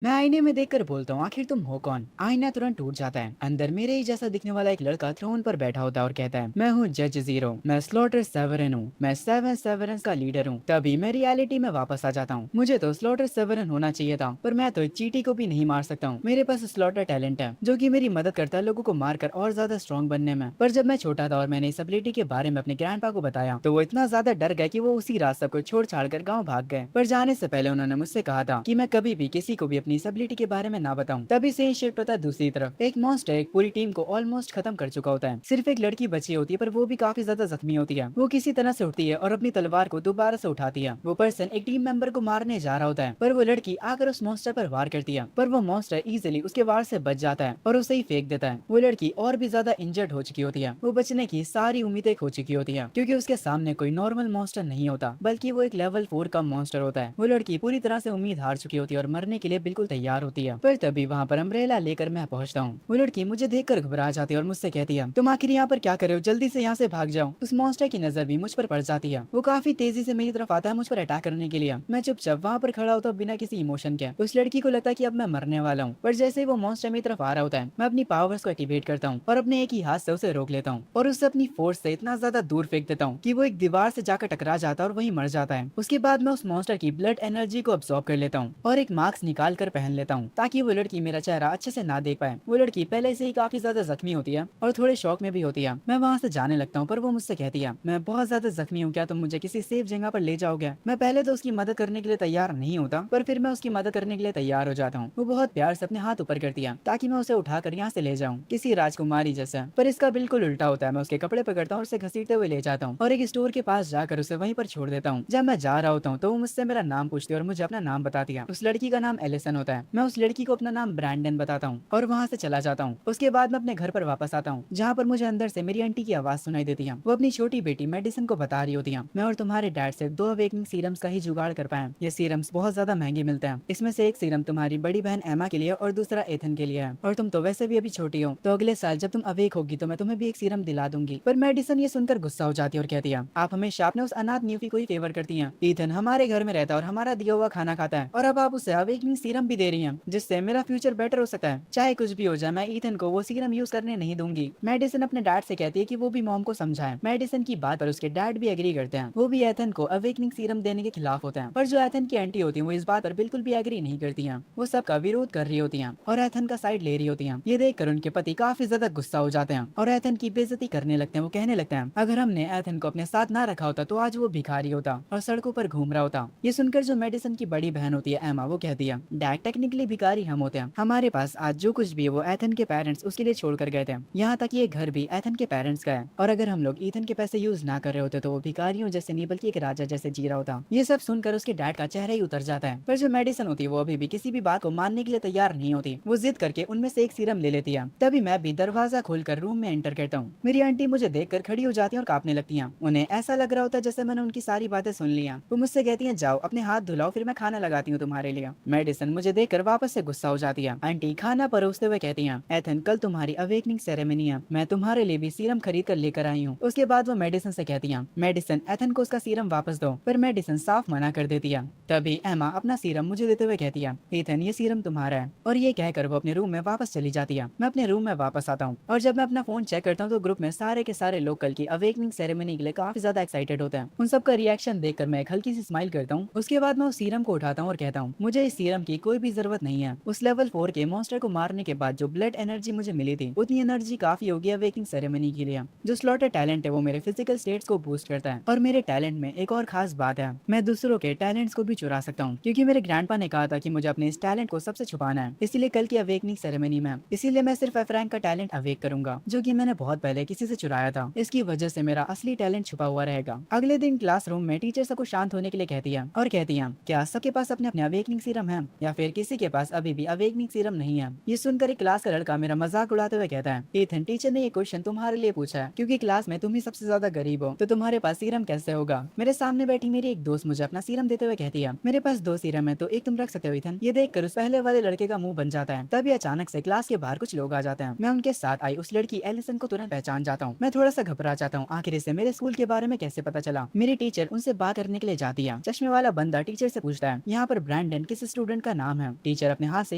मैं आईने में देखकर बोलता हूँ, आखिर तुम हो कौन? आईना तुरंत टूट जाता है। अंदर मेरे ही जैसा दिखने वाला एक लड़का थ्रोन पर बैठा होता है और कहता है, मैं हूँ जज जीरो, मैं स्लॉटर सेवरन हूँ, मैं सेवन सेवरन का लीडर हूँ। तभी मैं रियलिटी में वापस आ जाता हूँ। मुझे तो स्लॉटर सेवरन होना चाहिए था, पर मैं तो एक चींटी को भी नहीं मार सकता हूँ। मेरे पास स्लॉटर टैलेंट है जो कि मेरी मदद करता है लोगों को मारकर और ज्यादा स्ट्रॉन्ग बनने में। पर जब मैं छोटा था और मैंने इस एबिलिटी के बारे में अपने ग्रैंडपा को बताया, तो वो इतना ज्यादा डर गए कि वो उसी रात सबको छोड़ छाड़ कर गाँव भाग गए। पर जाने से पहले उन्होंने मुझसे कहा था कि मैं कभी भी किसी को भी अपनी इस एबिलिटी के बारे में ना बताऊं। तभी से ही शिफ्ट होता है दूसरी तरफ। एक मॉन्स्टर एक पूरी टीम को ऑलमोस्ट खत्म कर चुका होता है। सिर्फ एक लड़की बची होती है, पर वो भी काफी ज्यादा जख्मी होती है। वो किसी तरह से उठती है और अपनी तलवार को दोबारा से उठाती है। वो पर्सन एक टीम मेंबर को मारने जा रहा होता है, पर वो लड़की आकर उस मॉन्स्टर पर वार करती है। पर वो मॉन्स्टर इजिली उसके वार से बच जाता है और उसे ही फेंक देता है। वो लड़की और भी ज्यादा इंजर्ड हो चुकी होती है। वो बचने की सारी उम्मीदें खो चुकी होती है, क्योंकि उसके सामने कोई नॉर्मल मॉन्स्टर नहीं होता, बल्कि वो एक लेवल 4 का मॉन्स्टर होता है। वो लड़की पूरी तरह से उम्मीद हार चुकी होती है और मरने के लिए बिल्कुल तैयार होती है। पर तभी वहाँ पर अम्ब्रेला लेकर मैं पहुंचता हूँ। वो लड़की मुझे देखकर घबरा जाती है और मुझसे कहती है, तुम आखिर यहाँ पर क्या कर रहे हो? जल्दी से यहाँ से भाग जाओ। उस मॉन्स्टर की नजर भी मुझ पर पड़ जाती है। वो काफी तेजी से मेरी तरफ आता है मुझ पर अटैक करने के लिए। मैं चुपचाप वहाँ पर खड़ा होता हूँ बिना किसी इमोशन के। उस लड़की को लगता है कि अब मैं मरने वाला हूँ, पर जैसे ही वो मॉन्स्टर मेरी तरफ आ रहा होता है, मैं अपनी पावर्स को एक्टिवेट करता हूँ और अपने एक ही हाथ से उसे रोक लेता हूँ और उसे अपनी फोर्स से इतना ज्यादा दूर फेंक देता हूँ कि वो एक दीवार से जाकर टकरा जाता है और वहीं मर जाता है। उसके बाद मैं उस मॉन्स्टर की ब्लड एनर्जी को अब्सॉर्ब कर लेता हूँ और एक मास्क निकाल कर पहन लेता हूँ, ताकि वो लड़की मेरा चेहरा अच्छे से ना देख पाए। वो लड़की पहले से ही काफी ज्यादा जख्मी होती है और थोड़े शौक में भी होती है। मैं वहाँ से जाने लगता हूँ, पर वो मुझसे कहती है, मैं बहुत ज्यादा जख्मी हूँ, क्या तुम मुझे किसी सेफ जगह पर ले जाओगे? मैं पहले तो उसकी मदद करने के लिए तैयार नहीं होता, पर फिर मैं उसकी मदद करने के लिए तैयार हो जाता हूँ। वो बहुत प्यार से अपने हाथ ऊपर करती है ताकि मैं उसे उठाकर यहाँ से ले जाऊँ, किसी राजकुमारी जैसा। पर इसका बिल्कुल उल्टा होता है। मैं उसके कपड़े पकड़ता हूँ और उसे घसीटते हुए ले जाता हूँ और एक स्टोर के पास जाकर उसे वहीं पर छोड़ देता हूँ। जब मैं जा रहा होता हूँ तो वो मुझसे मेरा नाम पूछती है और मुझे अपना नाम बताती है। उस लड़की का नाम एलिसन होता है। मैं उस लड़की को अपना नाम ब्रैंडन बताता हूँ और वहाँ से चला जाता हूँ। उसके बाद मैं अपने घर पर वापस आता हूँ, जहाँ पर मुझे अंदर से मेरी आंटी की आवाज सुनाई देती है। वो अपनी छोटी बेटी मेडिसिन को बता रही होती है, मैं और तुम्हारे डैड से 2 अवेकनिंग सीरम्स का ही जुगाड़ कर पाए। ये सीरम्स बहुत ज्यादा महंगे मिलते हैं। इसमें से एक सीरम तुम्हारी बड़ी बहन एमा के लिए और दूसरा एथन के लिए है। और तुम तो वैसे भी अभी छोटी हो, तो अगले साल जब तुम अवेक होगी तो मैं तुम्हें भी एक सीरम दिला दूंगी। पर मेडिसन ये सुनकर गुस्सा हो जाती है और कहती है, आप हमेशा अपने उस अनाथ न्यूफी को ही फेवर करती हैं। ईथन हमारे घर में रहता है और हमारा दिया हुआ खाना खाता है, और अब आप उसे अवेकनिंग सीरम भी दे रही हैं, जिससे मेरा फ्यूचर बेटर हो सकता है। चाहे कुछ भी हो जाए, मैं ईथन को वो सीरम यूज करने नहीं दूंगी। मेडिसन अपने डैड से कहती है कि वो भी मॉम को समझाए। मेडिसन की बात पर उसके डैड भी एग्री करते हैं। वो भी एथन को अवेकनिंग सीरम देने के खिलाफ होते हैं, पर जो एथन की आंटी होती है वो इस बात पर बिल्कुल भी एग्री नहीं करती हैं। वो सबका विरोध कर रही होती हैं और एथन का साइड ले रही होती हैं। ये देखकर उनके पति काफी ज्यादा गुस्सा हो जाते हैं और एथन की बेइज्जती करने लगते हैं। वो कहने लगते हैं, अगर हमने एथन को अपने साथ ना रखा होता तो आज वो भिखारी होता और सड़कों पर घूम रहा होता। ये सुनकर जो मेडिसन की बड़ी बहन होती है एमा, वो कहती है, डैड टेक्निकली भिखारी हम होते हैं। हमारे पास आज जो कुछ भी है वो एथन के पेरेंट्स उसके लिए छोड़ कर गए थे। यहाँ तक ये घर भी एथन के पेरेंट्स का है, और अगर हम लोग ईथन के पैसे यूज ना कर रहे होते तो वो भिखारियों जैसे नहीं बल्कि एक राजा जैसे जी रहा होता। ये सब सुनकर उसके डैड का चेहरा ही उतर जाता है। पर जो मेडिसन होती है वो अभी भी किसी भी बात को मानने के लिए तैयार नहीं होती। वो जिद करके उनमें से एक सीरम ले लेती है। तभी मैं भी दरवाजा खोलकर रूम में एंटर करता हूँ। मेरी आंटी मुझे देखकर खड़ी हो जाती है और कांपने लगती हैं। उन्हें ऐसा लग रहा होता है जैसे मैंने उनकी सारी बातें सुन ली हैं। वो मुझसे कहती हैं, जाओ अपने हाथ धुलाओ, फिर मैं खाना लगाती हूँ तुम्हारे लिए। मेडिसन मुझे देखकर वापस से गुस्सा हो जाती है। आंटी खाना परोसते हुए कहती हैं, एथन कल तुम्हारी अवेकनिंग सेरेमनी है, मैं तुम्हारे लिए भी सीरम खरीद कर लेकर आई हूँ। उसके बाद वो मेडिसन से कहती हैं, मेडिसन एथन को उसका सीरम वापस दो। पर मेडिसन साफ मना कर देती है। तभी एमा अपना सीरम मुझे देते हुए कहती है, एथन ये सीरम तुम्हारा है। और ये कहकर वो अपने रूम में वापस चली जाती है। मैं अपने रूम में वापस आता हूँ और जब मैं अपना फोन चेक करता हूँ तो ग्रुप में सारे के सारे लोग कल की अवेकनिंग सेरेमनी के लिए काफी ज्यादा एक्साइटेड होते हैं। उन सबका रिएक्शन देखकर मैं एक हल्की सी स्माइल करता हूँ। उसके बाद मैं उस सीरम को उठाता हूँ और कहता हूँ, मुझे इस सीरम की कोई भी जरूरत नहीं है। उस लेवल 4 के मॉन्स्टर को मारने के बाद जो ब्लड एनर्जी मुझे मिली थी, उतनी एनर्जी काफी होगी अवेकनिंग सेरेमनी के लिए। जो स्लॉटर टैलेंट है वो मेरे फिजिकल स्टेट्स को बूस्ट करता है। और मेरे टैलेंट में एक और खास बात है, मैं दूसरों के टैलेंट्स को भी चुरा सकता हूँ, क्योंकि मेरे ग्रैंडपा ने कहा था कि मुझे अपने इस टैलेंट को सबसे छुपाना है। इसीलिए कल की अवेकनिंग सेरेमनी में इसीलिए मैं सिर्फ एफ रैंक का टैलेंट अवेक करूंगा, जो कि मैंने बहुत पहले किसी से चुराया था। इसकी वजह से मेरा असली टैलेंट छुपा हुआ रहेगा। अगले दिन क्लासरूम में टीचर सबको शांत होने के लिए कहती है और कहती है, क्या सबके पास अपने अपने अवेकनिंग सीरम है, या फिर किसी के पास अभी भी अवेकनिंग सीरम नहीं है? ये सुनकर एक क्लास का लड़का मेरा मजाक उड़ाते हुए कहता है, एथन टीचर ने ये क्वेश्चन तुम्हारे लिए पूछा है, क्योंकि क्लास में तुम ही सबसे ज्यादा गरीब हो, तो तुम्हारे पास सीरम कैसे होगा? मेरे सामने बैठी मेरी एक दोस्त मुझे अपना सीरम देते हुए कहती है, मेरे पास 2 सीरम है, तो एक तुम रख सकते हो एथन। ये देखकर उस पहले वाले लड़के का मुंह बन जाता है। तभी अचानक से क्लास के बाहर कुछ लोग आ जाते हैं। मैं उनके साथ आई उस लड़की एलिसन को तुरंत पहचान जाता हूँ। मैं थोड़ा सा घबरा जाता हूँ, आखिर इसे मेरे स्कूल के बारे में कैसे पता चला? मेरी टीचर उनसे बात करने के लिए जाती है। चश्मे वाला बंदा टीचर से पूछता है, यहाँ पर ब्रैंडन किस स्टूडेंट का नाम नाम है। टीचर अपने हाथ से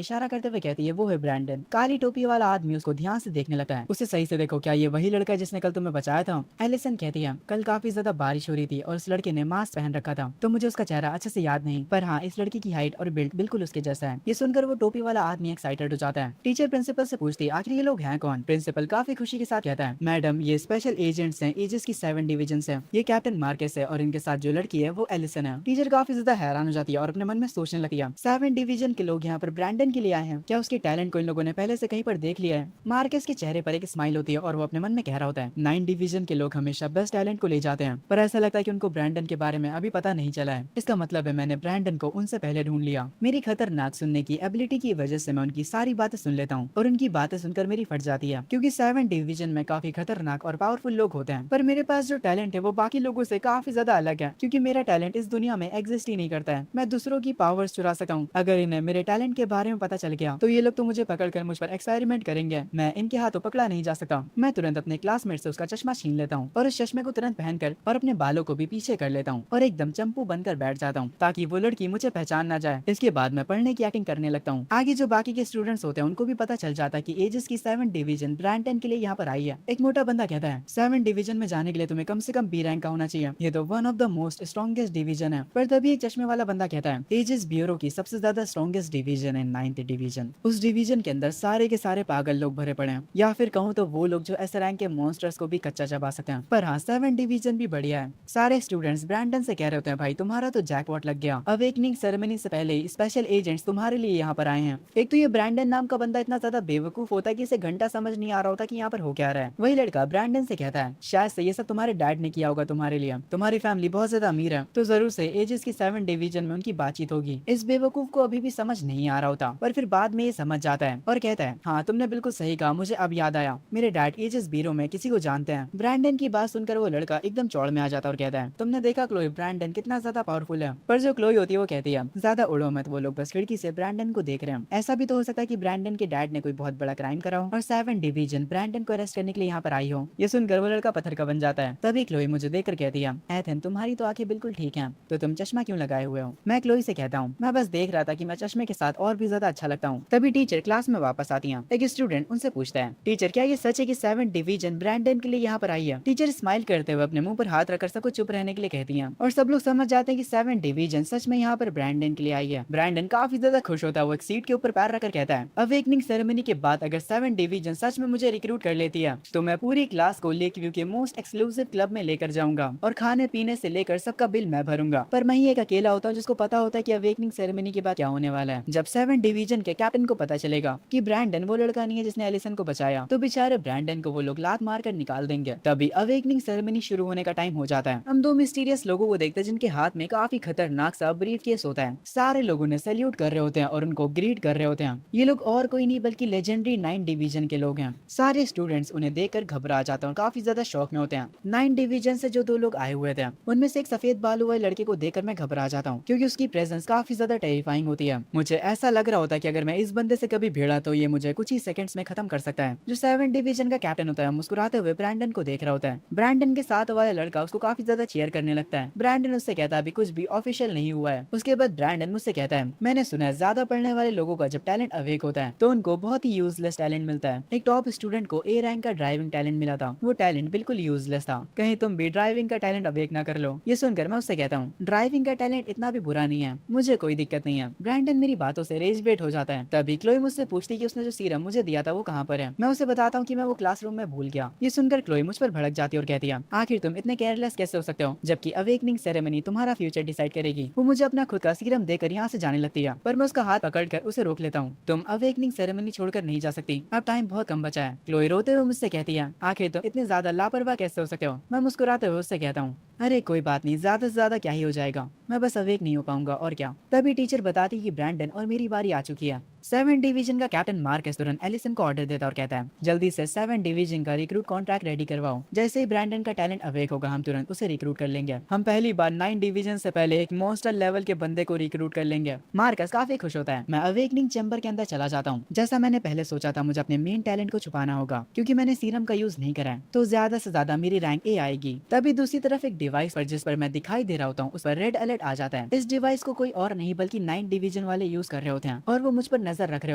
इशारा करते हुए कहती है वो है ब्रैंडन। काली टोपी वाला आदमी उसको ध्यान से देखने लगता है। उसे सही से देखो, क्या ये वही लड़का है जिसने कल तुम्हें बचाया था? एलिसन कहती है कल काफी ज्यादा बारिश हो रही थी और उस लड़के ने मास्क पहन रखा था, तो मुझे उसका चेहरा अच्छे से याद नहीं, पर हाँ इस लड़की की हाइट और बिल्ड बिल्कुल उसके जैसा है। ये सुनकर वो टोपी वाला आदमी एक्साइटेड हो जाता है। टीचर प्रिंसिपल से पूछती है आखिर ये लोग हैं कौन? प्रिंसिपल काफी खुशी के साथ कहता है मैडम ये स्पेशल एजेंट्स हैं, एजेस की 7 डिवीजन है। ये कैप्टन मार्केस है और इनके साथ जो लड़की है वो एलिसन है। टीचर काफी ज्यादा हैरान हो जाती है और अपने मन में सोचने लगती है 7 डिवीजन के लोग यहाँ पर ब्रैंडन के लिए आए हैं, क्या उसके टैलेंट को इन लोगों ने पहले से कहीं पर देख लिया है? मार्केस के चेहरे पर एक स्माइल होती है और वो अपने मन में कह रहा होता है 9 डिवीजन के लोग हमेशा बेस्ट टैलेंट को ले जाते हैं, पर ऐसा लगता है कि उनको ब्रैंडन के बारे में अभी पता नहीं चला है। इसका मतलब है मैंने ब्रैंडन को उनसे पहले ढूंढ लिया। मेरी खतरनाक सुनने की एबिलिटी की वजह से मैं उनकी सारी बातें सुन लेता हूँ और उनकी बातें सुनकर मेरी फट जाती है, क्योंकि 7 डिवीजन में काफी खतरनाक और पावरफुल लोग होते हैं, पर मेरे पास जो टैलेंट है वो बाकी लोगों से काफी ज्यादा अलग है, क्योंकि मेरा टैलेंट इस दुनिया में एग्जिस्ट ही नहीं करता है। मैं दूसरों की पावर्स चुरा सकता हूँ। अगर इन्हें मेरे टैलेंट के बारे में पता चल गया तो ये लोग तो मुझे पकड़कर मुझ पर एक्सपेरिमेंट करेंगे। मैं इनके हाथों पकड़ा नहीं जा सकता। मैं तुरंत अपने क्लासमेट से उसका चश्मा छीन लेता हूँ और उस चश्मे को तुरंत पहनकर और अपने बालों को भी पीछे कर लेता हूँ और एकदम चंपू बनकर बैठ जाता हूँ ताकि वो लड़की मुझे पहचान ना जाए। इसके बाद मैं पढ़ने की एक्टिंग करने लगता हूँ। आगे जो बाकी के स्टूडेंट्स होते हैं उनको भी पता चल जाता है कि एजेस की 7 डिवीजन ब्रैंडन के लिए यहाँ पर आई है। एक मोटा बंदा कहता है 7 डिवीजन में जाने के लिए तुम्हें कम से कम बी रैंक का होना चाहिए, ये तो one of the most strongest division है। पर तभी एक चश्मे वाला बंदा कहता है एजेस ब्यूरो की सबसे ज्यादा स्ट्रॉन्गेस्ट डिवीजन है 9th डिवीजन। उस डिवीजन के अंदर सारे के सारे पागल लोग भरे पड़े हैं, या फिर कहूँ तो वो लोग जो एस रैंक के मॉन्स्टर्स को भी कच्चा चबा सकते हैं। पर हाँ 7 डिवीजन भी बढ़िया है। सारे स्टूडेंट्स ब्रैंडन से कह रहे होते हैं भाई तुम्हारा तो जैकपॉट लग गया, अवेकनिंग सेरेमनी से पहले स्पेशल एजेंट्स तुम्हारे लिए यहाँ पर आए हैं। एक तो ये ब्रैंडन नाम का बंदा इतना ज्यादा बेवकूफ होता है कि इसे घंटा समझ नहीं आ रहा होता कि यहाँ पर हो क्या रहा है। वही लड़का ब्रैंडन से कहता है शायद से ये सब तुम्हारे डैड ने किया होगा तुम्हारे लिए, तुम्हारी फैमिली बहुत ज्यादा अमीर है तो जरूर से एजेस की 7 डिवीजन में उनकी बातचीत होगी। इस बेवकूफ को अभी भी समझ नहीं आ रहा होता, पर फिर बाद में ये समझ जाता है और कहता है हाँ तुमने बिल्कुल सही कहा, मुझे अब याद आया मेरे डैड एजेस ब्यूरो में किसी को जानते हैं। ब्रैंडन की बात सुनकर वो लड़का एकदम चौड़ में आ जाता और कहता है तुमने देखा क्लोई ब्रैंडन कितना ज्यादा पावरफुल है? पर जो क्लोई होती है वो कहती है ज्यादा उड़ो मत, वो लोग बस खिड़की से ब्रैंडन को देख रहे हैं। ऐसा भी तो हो सकता है कि ब्रैंडन के डैड ने कोई बहुत बड़ा क्राइम करा हो और 7 डिवीजन ब्रैंडन को अरेस्ट करने के लिए यहाँ पर आई हो। ये सुनकर वो लड़का पत्थर का बन जाता है। तभी क्लोई मुझे देखकर कहती है एथन तुम्हारी तो आंखें बिल्कुल ठीक हैं, तो तुम चश्मा क्यों लगाए हुए हो? मैं क्लोई से कहता हूँ मैं बस देख रहा था कि मैं चश्मे के साथ और भी ज्यादा अच्छा लगता हूँ। तभी टीचर क्लास में वापस आती है। एक स्टूडेंट उनसे पूछता है टीचर क्या ये सच है कि 7 डिवीजन ब्रैंडन के लिए यहाँ पर आई है? टीचर स्माइल करते हुए अपने मुंह पर हाथ रखकर सबको चुप रहने के लिए कहती है और सब लोग समझ जाते हैं कि 7 डिवीजन सच में यहाँ पर ब्रैंडन के लिए आई है। ब्रैंडन काफी ज्यादा खुश होता है, वो एक सीट के ऊपर पैर रखकर कहता है अवेकनिंग सेरेमनी के बाद अगर 7 डिवीजन सच में मुझे रिक्रूट कर लेती है तो मैं पूरी क्लास को लेक व्यू के मोस्ट एक्सक्लूसिव क्लब में लेकर जाऊंगा और खाने पीने से लेकर सबका बिल मैं भरूंगा। पर मैं ही एक अकेला होता हूँ जिसको पता होता है कि अवेकनिंग सेरेमनी के बाद क्या होने वाला है। जब 7 डिवीजन के कैप्टन को पता चलेगा कि ब्रैंडन वो लड़का नहीं है जिसने एलिसन को बचाया, तो बेचारे ब्रैंडन को वो लोग लात मार कर निकाल देंगे। तभी अवेकनिंग सेरेमनी शुरू होने का टाइम हो जाता है। हम दो मिस्टीरियस लोगों को देखते हैं जिनके हाथ में काफी खतरनाक सा ब्रीफ केस होता है। सारे लोगों ने सैल्यूट कर रहे होते हैं और उनको ग्रीट कर रहे होते हैं। ये लोग और कोई नहीं बल्कि लेजेंडरी 9 डिवीजन के लोग हैं। सारे स्टूडेंट्स उन्हें देखकर घबरा जाते हैं और काफी ज्यादा शौक में होते हैं। 9 डिवीजन से जो 2 लोग आए हुए थे उनमें से एक सफेद बालू वाले लड़के को देखकर मैं घबरा जाता हूँ, क्योंकि उसकी प्रेजेंस काफी ज्यादा टेरिफाइंग होती है। मुझे ऐसा लग रहा होता है कि अगर मैं इस बंदे से कभी भिड़ा तो ये मुझे कुछ ही सेकंड्स में खत्म कर सकता है। जो 7 डिवीजन का कैप्टन होता है मुस्कुराते हुए ब्रैंडन को देख रहा होता है। ब्रैंडन के साथ वाला लड़का उसको काफी ज्यादा चीयर करने लगता है। ब्रैंडन उससे कहता है अभी कुछ भी ऑफिशियल नहीं हुआ है। उसके बाद ब्रैंडन मुझसे कहता है मैंने सुना है ज्यादा पढ़ने वाले लोगों का जब टैलेंट अवेक होता है तो उनको बहुत ही यूजलेस टैलेंट मिलता है। एक टॉप स्टूडेंट को ए रैंक का ड्राइविंग टैलेंट मिला था, वो टैलेंट बिल्कुल यूजलेस था। कहीं तुम भी ड्राइविंग का टैलेंट अवेक ना कर लो। ये सुनकर मैं उससे कहता हूँ ड्राइविंग का टैलेंट इतना भी बुरा नहीं है, मुझे कोई दिक्कत नहीं है। ब्रैंडन मेरी बातों से रेज बेट हो जाता है। तभी क्लोई मुझसे पूछती कि उसने जो सीरम मुझे दिया था वो कहाँ पर है। मैं उसे बताता हूँ कि मैं वो क्लासरूम में भूल गया। ये सुनकर क्लोई मुझ पर भड़क जाती है और कहती है आखिर तुम इतने केयरलेस कैसे हो सकते हो, जबकि अवेकनिंग सेरेमनी तुम्हारा फ्यूचर डिसाइड करेगी। वो मुझे अपना खुद का सीरम देकर यहाँ से जाने लगती है, पर मैं उसका हाथ पकड़कर उसे रोक लेता हूँ। तुम अवेकनिंग सेरेमनी छोड़कर नहीं जा सकती, अब टाइम बहुत कम बचा है। क्लोई रोते हुए मुझसे कहती है आखिर तुम इतने ज्यादा लापरवाह कैसे हो सकते हो। मैं मुस्कुराते हुए उससे कहता हूँ अरे कोई बात नहीं, ज्यादा से ज्यादा क्या ही हो जाएगा, मैं बस अवेक नहीं हो पाऊंगा और क्या। तभी टीचर बताती कि ब्रैंडन और मेरी बारी आ चुकी है। 7 डिवीजन का कैप्टन मार्कस तुरंत एलिसन को ऑर्डर देता और कहता है जल्दी से 7 डिवीजन का रिक्रूट कॉन्ट्रैक्ट रेडी करवाओ। जैसे ही ब्रैंडन का टैलेंट अवेक होगा हम तुरंत उसे रिक्रूट कर लेंगे। हम पहली बार 9 डिवीजन से पहले एक मॉन्स्टर लेवल के बंदे को रिक्रूट कर लेंगे। मार्कस काफी खुश होता है। मैं अवेकनिंग चैम्बर के अंदर चला जाता हूँ। जैसा मैंने पहले सोचा था मुझे अपने मेन टैलेंट को छुपाना होगा क्योंकि मैंने सीरम का यूज नहीं करा है तो ज्यादा से ज्यादा मेरी रैंक ए आएगी। तभी दूसरी तरफ एक डिवाइस पर जिस पर मैं दिखाई दे रहा होता हूँ उस पर रेड अलर्ट आ जाता है। इस डिवाइस को कोई और नहीं बल्कि 9 डिवीजन वाले यूज कर रहे होते हैं और वो मुझ पर नजर रख रहे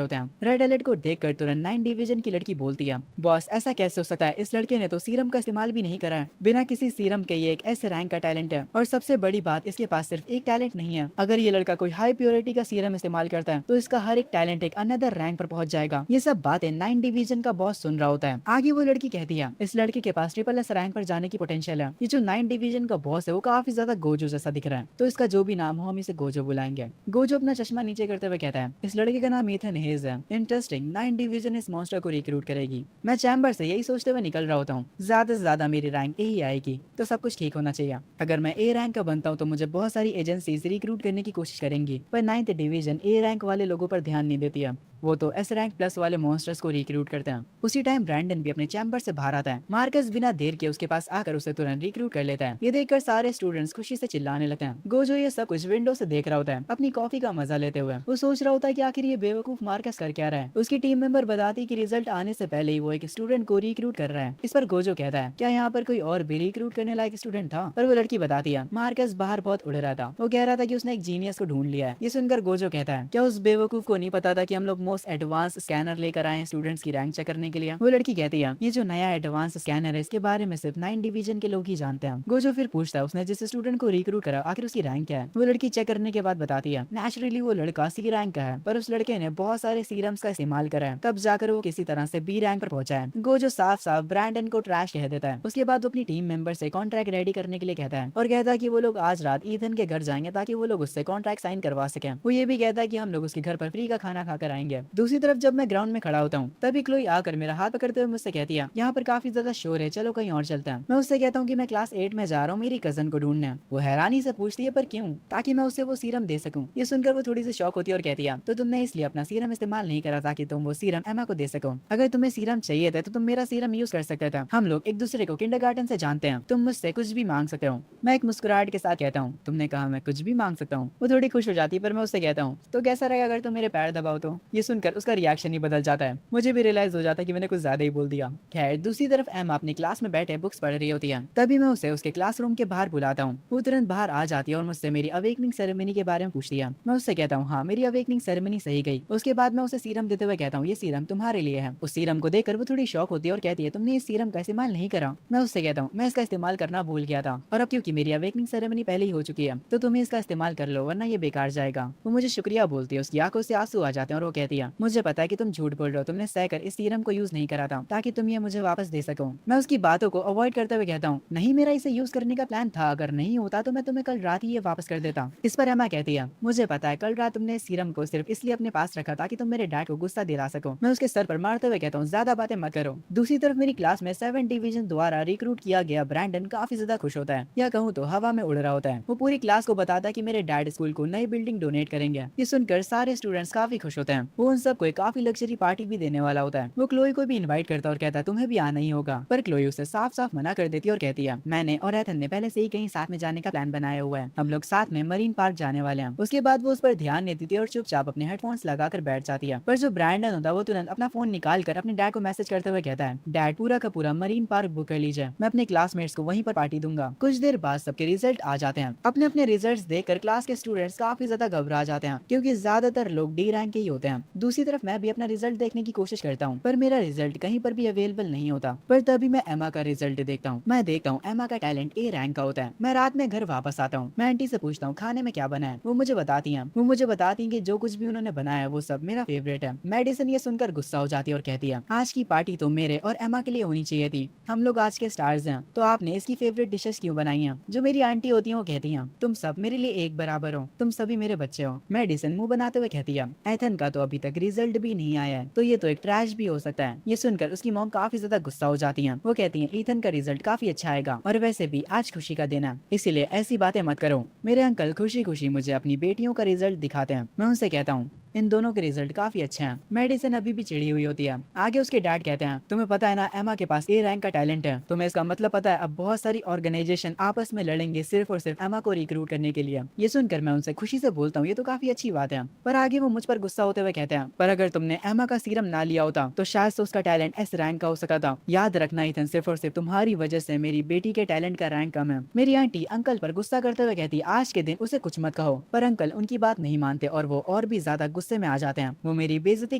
होते हैं। रेड अलर्ट को देखकर तुरंत 9 डिवीजन की लड़की बोलती है बॉस ऐसा कैसे हो सकता है, इस लड़के ने तो सीरम का इस्तेमाल भी नहीं करा है। बिना किसी सीरम के ये एक ऐसे रैंक का टैलेंट है और सबसे बड़ी बात इसके पास सिर्फ एक टैलेंट नहीं है। अगर ये लड़का कोई हाई प्योरिटी का सीरम इस्तेमाल करता है तो इसका हर एक टैलेंट एक अनदर रैंक पर पहुंच जाएगा। ये सब बातें 9 डिवीजन का बॉस सुन रहा होता है। आगे वो लड़की कहती है इस लड़के के पास ट्रिपल एस रैंक पर जाने की पोटेंशियल है। ये जो 9 डिवीजन का बॉस है वो काफी ज्यादा गोजो जैसा दिख रहा है तो इसका जो भी नाम हो हम इसे गोजो बुलाएंगे। गोजो अपना चश्मा नीचे करते हुए कहता है इस लड़के का नाम इथन हेज है। इंटरेस्टिंग, 9 डिवीजन इस मॉन्स्टर को रिक्रूट करेगी। मैं चैम्बर से यही सोचते हुए निकल रहा होता हूँ ज्यादा से ज्यादा मेरी रैंक ए ही आएगी तो सब कुछ ठीक होना चाहिए। अगर मैं ए रैंक का बनता हूँ तो मुझे बहुत सारी एजेंसीज रिक्रूट करने की कोशिश करेंगी पर 9th डिवीजन ए रैंक वाले लोगों पर ध्यान नहीं देती है। वो तो एस रैंक प्लस वाले मॉन्स्टर्स को रिक्रूट करते हैं। उसी टाइम ब्रैंडन भी अपने चैम्बर से बाहर आता है। मार्कस बिना देर के उसके पास आकर उसे तुरंत रिक्रूट कर लेता है। ये देखकर सारे स्टूडेंट्स खुशी से चिल्लाने लगते हैं। गोजो ये सब कुछ विंडो से देख रहा होता है अपनी कॉफी का मजा लेते हुए। वो सोच रहा होता है कि आखिर ये बेवकूफ मार्कस कर क्या रहा है। उसकी टीम मेंबर बताती है कि रिजल्ट आने से पहले ही वो एक स्टूडेंट को रिक्रूट कर रहा है। इस पर गोजो कहता है क्या यहाँ पर कोई और भी रिक्रूट करने लायक स्टूडेंट था। पर वो लड़की बताती है मार्कस बाहर बहुत उड़ रहा था, वो कह रहा था कि उसने एक जीनियस को ढूंढ लिया है। ये सुनकर गोजो कहता है क्या उस बेवकूफ को नहीं पता था कि हम लोग मोस्ट एडवांस स्कैनर लेकर आए हैं स्टूडेंट्स की रैंक चेक करने के लिए। वो लड़की कहती है ये जो नया एडवांस स्कैनर है इसके बारे में सिर्फ 9 डिवीजन के लोग ही जानते हैं। गोजो फिर पूछता है उसने जिस स्टूडेंट को रिक्रूट करा आखिर उसकी रैंक क्या है। वो लड़की चेक करने के बाद बताती है नेचुरली वो लड़का सी रैंक का है पर उस लड़के ने बहुत सारे सीरम्स का इस्तेमाल करा है तब जाकर वो किसी तरह से बी रैंक पर पहुंचा है। गोजो साफ साफ ब्रैंडन को ट्रैश कह देता है। उसके बाद वो अपनी टीम मेंबर से कॉन्ट्रैक्ट रेडी करने के लिए कहता है और कहता है कि वो लोग आज रात ईथन के घर जाएंगे ताकि वो लोग उससे कॉन्ट्रैक्ट साइन करवा सकें। वो ये भी कहता है कि हम लोग उसके घर पर फ्री का खाना खाकर आएंगे। दूसरी तरफ जब मैं ग्राउंड में खड़ा होता हूँ तभी क्लोई आकर मेरा हाथ पकड़ते हुए मुझसे कहती है यहाँ पर काफी ज्यादा शोर है, चलो कहीं और चलते हैं। मैं उससे कहता हूँ कि मैं क्लास 8 में जा रहा हूँ मेरी कजन को ढूंढने। वो हैरानी से पूछती है पर क्यों, ताकि मैं उसे वो सीरम दे सकूं। ये सुनकर वो थोड़ी सी शौक होती है और कहती है तो तुमने इसलिए अपना सीरम इस्तेमाल नहीं करा ताकि तुम वो सीरम एमा को दे सको। अगर तुम्हें सीरम चाहिए था तो तुम मेरा सीरम यूज कर सकते थे। हम लोग एक दूसरे को किंडरगार्टन से जानते हैं, तुम मुझसे कुछ भी मांग सकते हो। मैं एक मुस्कुराहट के साथ कहता हूँ तुमने कहा मैं कुछ भी मांग सकता हूँ। वो थोड़ी खुश हो जाती है पर मैं उससे कहता हूँ तो कैसा रहेगा अगर तुम मेरे पैर दबाओ तो। ये सुनकर उसका रिएक्शन ही बदल जाता है। मुझे भी रियलाइज हो जाता है कि मैंने कुछ ज्यादा ही बोल दिया। खैर दूसरी तरफ एमा अपनी क्लास में बैठे बुक्स पढ़ रही होती है। तभी मैं उसे उसके क्लासरूम के बाहर बुलाता हूँ। वो तुरंत बाहर आ जाती है और मुझसे मेरी अवेकनिंग सेरेमनी के बारे में पूछती है। मैं उससे कहता हूँ हाँ मेरी अवेकनिंग सेरेमनी सही गई। उसके बाद मैं उसे सीरम देते हुए कहता हूँ ये सीरम तुम्हारे लिए है। उस सीरम को देखकर वो थोड़ी शौक होती है और कहती है तुमने इस सीरम का इस्तेमाल नहीं करा। मैं उससे कहता हूँ मैं इसका इस्तेमाल करना भूल गया था और अब क्योंकि मेरी अवेकनिंग सेरेमनी पहले ही हो चुकी है तो तुम्हें इसका इस्तेमाल कर लो वरना ये बेकार जाएगा। वो मुझे शुक्रिया बोलती है, उसकी आंखों से आंसू आ जाते हैं और वो कहती है मुझे पता है कि तुम झूठ बोल रहे हो, तुमने सहकर इस सीरम को यूज नहीं करा था ताकि तुम ये मुझे वापस दे सको। मैं उसकी बातों को अवॉइड करते हुए कहता हूँ नहीं मेरा इसे यूज करने का प्लान था, अगर नहीं होता तो मैं तुम्हें कल रात ही ये वापस कर देता। इस पर एमा कहती है मुझे पता है कल रात तुमने इस सीरम को सिर्फ इसलिए अपने पास रखा ताकि तुम मेरे डैड को गुस्सा दिला सको। मैं उसके सर पर मारते हुए कहता हूँ ज्यादा बातें मत करो। दूसरी तरफ मेरी क्लास में 7 डिवीजन द्वारा रिक्रूट किया गया ब्रैंडन काफी ज्यादा खुश होता है, या कहूँ तो हवा में उड़ रहा होता है। वो पूरी क्लास को बताता है कि मेरे डैड स्कूल को नई बिल्डिंग डोनेट करेंगे। ये सुनकर सारे स्टूडेंट्स काफी खुश होते हैं। वो उन सबको एक काफी लग्जरी पार्टी भी देने वाला होता है। वो क्लोई को भी इनवाइट करता है और कहता है तुम्हें भी आना ही होगा, पर क्लोई उसे साफ साफ मना कर देती है और कहती है मैंने और एथन ने पहले से ही कहीं साथ में जाने का प्लान बनाया हुआ है, हम लोग साथ में मरीन पार्क जाने वाले हैं। उसके बाद वो उस पर ध्यान नहीं देती और चुपचाप अपने हेडफोन्स लगाकर बैठ जाती है। पर जो ब्रैंडन होता है वो तुरंत अपना फोन निकाल कर अपने डैड को मैसेज करते हुए कहता है डैड पूरा का पूरा मरीन पार्क बुक कर लीजिए, मैं अपने क्लासमेट्स को वहीं पर पार्टी दूंगा। कुछ देर बाद सबके रिजल्ट आ जाते हैं। अपने अपने रिजल्ट देखकर क्लास के स्टूडेंट्स काफी ज्यादा घबरा जाते हैं क्योंकि ज्यादातर लोग डी रैंक के ही होते हैं। दूसरी तरफ मैं भी अपना रिजल्ट देखने की कोशिश करता हूँ पर मेरा रिजल्ट कहीं पर भी अवेलेबल नहीं होता। पर तभी मैं एमा का रिजल्ट देखता हूँ। मैं देखता हूँ एमा का टैलेंट ए रैंक का होता है। मैं रात में घर वापस आता हूँ। मैं आंटी से पूछता हूँ खाने में क्या बना है। वो मुझे बताती हैं कि जो कुछ भी उन्होंने बनाया है वो सब मेरा फेवरेट है। मेडिसन ये सुनकर गुस्सा हो जाती है और कहती है आज की पार्टी तो मेरे और एमा के लिए होनी चाहिए थी, हम लोग आज के स्टार्स हैं, तो आपने इसकी फेवरेट डिशेस क्यों बनाई हैं। जो मेरी आंटी होती है वो कहती है तुम सब मेरे लिए एक बराबर हो, तुम सभी मेरे बच्चे हो। मेडिसन मुंह बनाते हुए कहती है एथन का तो अभी तक रिजल्ट भी नहीं आया है तो ये तो एक ट्रैश भी हो सकता है। ये सुनकर उसकी मॉम काफी ज्यादा गुस्सा हो जाती है। वो कहती है ईथन का रिजल्ट काफी अच्छा आएगा और वैसे भी आज खुशी का दिन है, इसीलिए ऐसी बातें मत करो। मेरे अंकल खुशी खुशी मुझे अपनी बेटियों का रिजल्ट दिखाते हैं। मैं उनसे कहता हूँ इन दोनों के रिजल्ट काफी अच्छे हैं। मेडिसन अभी भी चिड़ी हुई होती है। आगे उसके डैड कहते हैं, तुम्हें पता है ना, एमा के पास ए रैंक का टैलेंट है। तुम्हें इसका मतलब पता है, अब बहुत सारी ऑर्गेनाइजेशन आपस में लड़ेंगे सिर्फ और सिर्फ एमा को रिक्रूट करने के लिए। ये सुनकर मैं उनसे खुशी से बोलता हूँ, ये तो काफी अच्छी बात है। पर आगे वो मुझ पर गुस्सा होते हुए कहते हैं, पर अगर तुमने एमा का सीरम ना लिया होता तो शायद से उसका टैलेंट एस रैंक का हो सकता था। याद रखना ईथन, सिर्फ और सिर्फ तुम्हारी वजह से मेरी बेटी के टैलेंट का रैंक कम है। मेरी आंटी अंकल पर गुस्सा करते हुए कहती, आज के दिन उसे कुछ मत कहो। पर अंकल उनकी बात नहीं मानते और वो और भी ज्यादा गुस्से में आ जाते हैं। वो मेरी बेइज्जती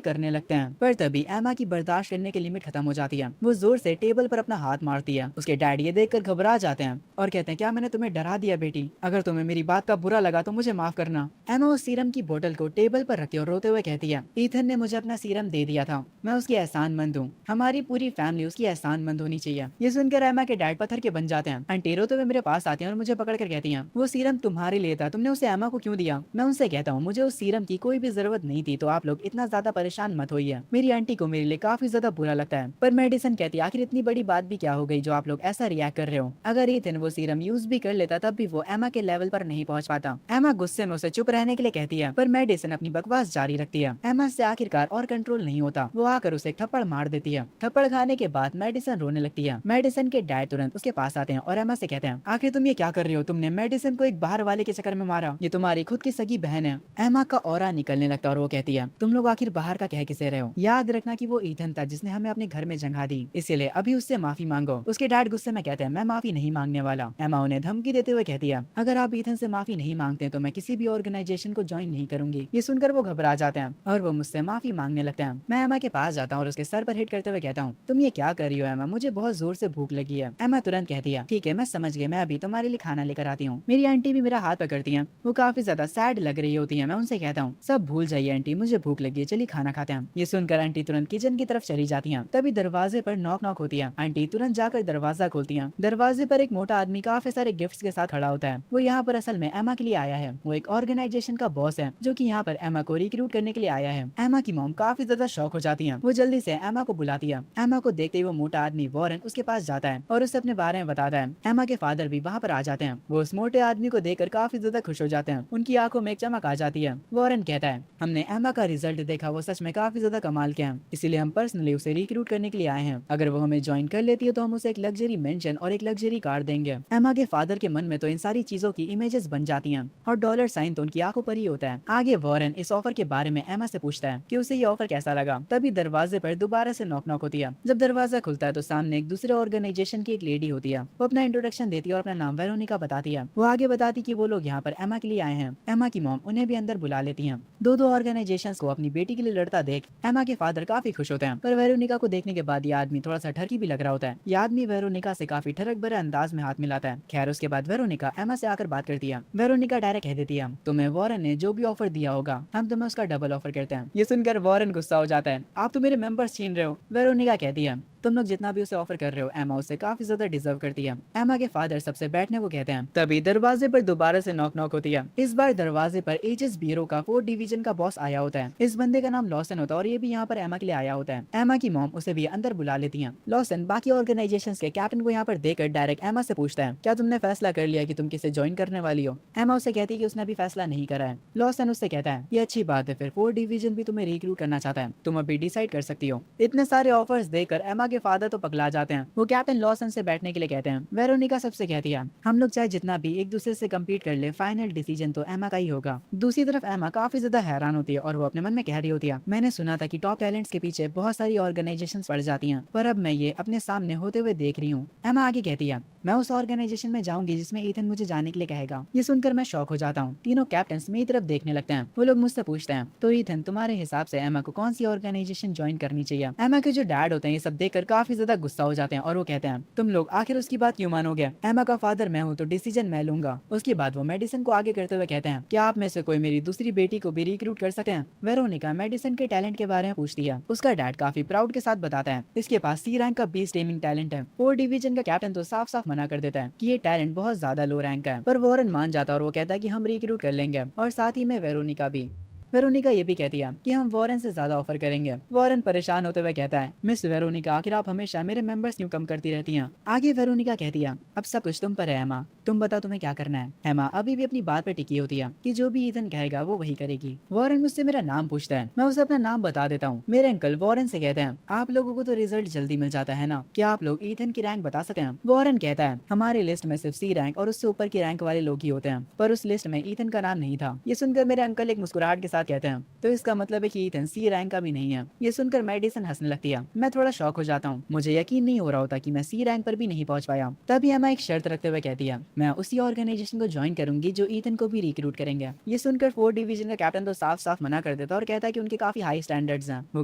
करने लगते हैं। पर तभी एमा की बर्दाश्त करने की लिमिट खत्म हो जाती है। वो जोर से टेबल पर अपना हाथ मारती है। उसके डैड ये देखकर घबरा जाते हैं और कहते हैं, क्या मैंने तुम्हें डरा दिया बेटी? अगर तुम्हें मेरी बात का बुरा लगा तो मुझे माफ करना। एमा उस सीरम की बोतल को टेबल पर रखती और रोते हुए कहती है, ईथन ने मुझे अपना सीरम दे दिया था, मैं उसकी एहसानमंद हूँ। हमारी पूरी फैमिली उसकी एहसानमंद होनी चाहिए। ये सुनकर एमा के डैड पत्थर के बन जाते हैं। आंटी रोते हुए मेरे पास आती हैं और मुझे पकड़ कर कहती हैं, वो सीरम तुम्हारे लिए था, तुमने उसे एमा को क्यों दिया? मैं उनसे कहता हूँ, मुझे उस सीरम की कोई भी जरूरत नहीं थी, तो आप लोग इतना ज्यादा परेशान मत होइए। मेरी आंटी को मेरे लिए काफी ज्यादा बुरा लगता है। पर मेडिसन कहती है, आखिर इतनी बड़ी बात भी क्या हो गई जो आप लोग ऐसा रिएक्ट कर रहे हो? अगर ईथन वो सीरम यूज भी कर लेता तब भी वो एमा के लेवल पर नहीं पहुंच पाता। एमा गुस्से में उसे चुप रहने के लिए कहती है, पर मेडिसन अपनी बकवास जारी रखती है। एमा से आखिरकार और कंट्रोल नहीं होता। वो आकर उसे थप्पड़ मार देती है। थप्पड़ खाने के बाद मेडिसन रोने लगती है। मेडिसन के डैड तुरंत उसके पास आते हैं और एमा से कहते हैं, आखिर तुम ये क्या कर रही हो? तुमने मेडिसन को एक बाहर वाले के चक्कर में मारा, ये तुम्हारी खुद की सगी बहन है। एमा का ऑरा निकलने लगता है और वो कहती है, तुम लोग आखिर बाहर का कह किसे रहे हो? याद रखना कि वो ईथन था जिसने हमें अपने घर में जगह दी, इसीलिए अभी उससे माफी मांगो। उसके डैड गुस्से में कहते हैं, मैं माफी नहीं मांगने वाला। एमा उन्हें धमकी देते हुए कहती है, अगर आप ईथन से माफी नहीं मांगते तो मैं किसी भी ऑर्गेनाइजेशन को ज्वाइन नहीं करूंगी। ये सुनकर वो घबरा जाते हैं और वो मुझसे माफी मांगने लगते हैं। मैं एमा के पास जाता हूँ और उसके सर पर हिट करते हुए कहता हूँ, तुम ये क्या कर रही हो एमा? मुझे बहुत जोर से भूख लगी है। एमा तुरंत कहती है, ठीक है मैं समझ गई, मैं अभी तुम्हारे लिए खाना लेकर आती हूँ। मेरी आंटी भी मेरा हाथ पकड़ती है। वो काफी ज्यादा सैड लग रही होती है। मैं उनसे कहता हूँ, सब भूल जाइए आंटी, मुझे भूख लगी है, चलिए खाना खाते हैं। ये सुनकर आंटी तुरंत किचन की तरफ चली जाती है। तभी दरवाजे पर नॉक नॉक होती है। आंटी तुरंत जाकर दरवाजा खोलती है। दरवाजे पर एक मोटा आदमी काफी सारे गिफ्ट्स के साथ खड़ा होता है। वो यहाँ पर असल में एमा के लिए आया है। वो एक ऑर्गेनाइजेशन का बॉस है जो कि यहाँ पर एमा को रिक्रूट करने के लिए आया है। एमा की मॉम काफी ज्यादा शॉक हो जाती है। वो जल्दी से एमा को बुलाती है। एमा को देखते ही वो मोटा आदमी वॉरेन उसके पास जाता है और उससे अपने बारे में बताता है। एमा के फादर भी वहाँ पर आ जाते हैं। वो उस मोटे आदमी को देखकर काफी ज्यादा खुश हो जाते हैं। उनकी आंखों में एक चमक आ जाती है। वॉरेन कहता है, हमने एमा का रिजल्ट देखा, वो सच में काफी ज्यादा कमाल के हैं, इसीलिए हम पर्सनली उसे रिक्रूट करने के लिए आए हैं। अगर वो हमें ज्वाइन कर लेती है तो हम उसे एक लग्जरी मेंशन और एक लग्जरी कार देंगे। एमा के फादर के मन में तो इन सारी चीजों की इमेजेस बन जाती हैं और डॉलर साइन तो उनकी आंखों पर ही होता है। आगे वॉरेन इस ऑफर के बारे में एमा से पूछता है कि उसे ये ऑफर कैसा लगा। तभी दरवाजे पर दोबारा से नॉक नॉक होती है। जब दरवाजा खुलता है तो सामने एक दूसरे ऑर्गेनाइजेशन की एक लेडी होती है। वो अपना इंट्रोडक्शन देती है और अपना नाम वेरोनिका बताती है। वो आगे बताती कि वो लोग यहाँ पर एमा के लिए आए हैं। एमा की मॉम उन्हें भी अंदर बुला लेती है। दो ऑर्गेनाइजेशन को अपनी बेटी के लिए लड़ता देख एमा के फादर काफी खुश होते हैं। पर वेरोनिका को देखने के बाद ये आदमी थोड़ा सा ठरकी भी लग रहा होता है। ये आदमी वेरोनिका से काफी ठरक भरे अंदाज में हाथ मिलाता है। खैर उसके बाद वेरोनिका एमा से आकर बात करती है। वेरोनिका डायरेक्ट कह देती है, तुम्हें वॉरेन ने जो भी ऑफर दिया होगा हम तुम्हें उसका डबल ऑफर करते हैं। ये सुनकर वॉरेन गुस्सा हो जाता है, आप तो मेरे मेंबर्स छीन रहे हो। वेरोनिका कहती है, तुम लोग जितना भी उसे ऑफर कर रहे हो एमा उसे काफी ज्यादा डिजर्व करती है। एमा के फादर सबसे बैठने को कहते हैं। तभी दरवाजे पर दोबारा से नॉक नॉक होती है। इस बार दरवाजे पर एचएस ब्यूरो का 4 डिवीजन का बॉस आया होता है। इस बंदे का नाम लॉसन होता है और ये भी यहाँ पर एमा के लिए आया होता है। एमा की मॉम उसे भी अंदर बुला लेती है। लॉसन बाकी ऑर्गेनाइजेशन के कैप्टन को यहाँ पर देकर डायरेक्ट एमा से पूछता है, क्या तुमने फैसला कर लिया कि तुम किसे ज्वाइन करने वाली हो? एमा उसे कहती है कि उसने अभी फैसला नहीं करा है। लॉसन उससे कहता है, ये अच्छी बात है, फिर 4 डिवीजन भी तुम्हें रिक्रूट करना चाहता है, तुम अभी डिसाइड कर सकती हो। इतने सारे ऑफर्स देकर एमा के फादर तो पगला जाते हैं। वो कैप्टन लॉसन से बैठने के लिए कहते हैं। वेरोनिका सबसे कहती है, हम लोग चाहे जितना भी एक दूसरे से कम्पीट कर ले, फाइनल डिसीजन तो एमा का ही होगा। दूसरी तरफ एमा काफी ज्यादा हैरान होती है और वो अपने मन में कह रही होती है, मैंने सुना था कि टॉप टैलेंट्स के पीछे बहुत सारी ऑर्गेनाइजेशंस पड़ जाती हैं, पर अब मैं ये अपने सामने होते हुए देख रही हूँ। एमा आगे कहती है, मैं उस ऑर्गेनाइजेशन में जाऊंगी जिसमें ईथन मुझे जाने के लिए कहेगा। ये सुनकर मैं शॉक हो जाता हूँ। तीनों कैप्टन्स मेरी तरफ देखने लगते हैं। वो लोग मुझसे पूछते हैं, तो ईथन तुम्हारे हिसाब से एमा को कौन सी ऑर्गेनाइजेशन ज्वाइन करनी चाहिए? एमा के जो डैड होते हैं ये सब देखकर काफी ज्यादा गुस्सा हो जाते हैं और वो कहते हैं, तुम लोग आखिर उसकी बात क्यों मानोगे? एमा का फादर मैं हूँ तो डिसीजन मैं लूंगा। उसके बाद वो मेडिसन को आगे करते हुए कहते हैं, क्या आप में से कोई मेरी दूसरी बेटी को भी रिक्रूट कर सकते हैं? वेरोनिका मेडिसन के टैलेंट के बारे में पूछती है। उसका डैड काफी प्राउड के साथ बताता है, इसके पास सी रैंक का बीस्ट एमिंग टैलेंट है। 4 डिवीजन का कैप्टन तो साफ साफ मना कर देता है कि ये टैलेंट बहुत ज्यादा लो रैंक का है। पर वॉरेन मान जाता है और वो कहता है कि हम रिक्रूट कर लेंगे और साथ ही में वेरोनिका भी। वेरोनिका ये भी कहती है कि हम वॉरेन से ज्यादा ऑफर करेंगे। वॉरेन परेशान होते हुए कहता है, मिस वेरोनिका, आखिर आप हमेशा मेरे मेंबर्स क्यों कम करती रहती हैं? आगे वेरोनिका कहती है, अब सब कुछ तुम पर है एमा, तुम बताओ तुम्हें क्या करना है। एमा अभी भी अपनी बात पे टिकी होती है कि जो भी ईथन कहेगा वो वही करेगी। वॉरेन मुझसे मेरा नाम पूछता है, मैं उसे अपना नाम बता देता हूँ। मेरे अंकल वॉरेन से कहते हैं, आप लोगों को तो रिजल्ट जल्दी मिल जाता है ना, क्या आप लोग ईथन की रैंक बता सकते हैं? वॉरेन कहता है, हमारी लिस्ट में सिर्फ सी रैंक और उससे ऊपर की रैंक वाले लोग ही होते हैं, पर उस लिस्ट में ईथन का नाम नहीं था। ये सुनकर मेरे अंकल एक मुस्कुराहट के साथ कहते हैं, तो इसका मतलब है कि ईथन सी रैंक का भी नहीं है। ये सुनकर मेडिसन हंसने लगती है। मैं थोड़ा शॉक हो जाता हूँ, मुझे यकीन नहीं हो रहा होता कि मैं सी रैंक पर भी नहीं पहुंच पाया। तभी एमा एक शर्त रखते हुए कहती है, मैं उसी ऑर्गेनाइजेशन को ज्वाइन करूंगी जो ईथन को भी रिक्रूट करेंगे। ये सुनकर 4 डिवीजन का कैप्टन तो साफ साफ मना कर देता और कहता है कि उनके काफी हाई स्टैंडर्ड्स हैं, वो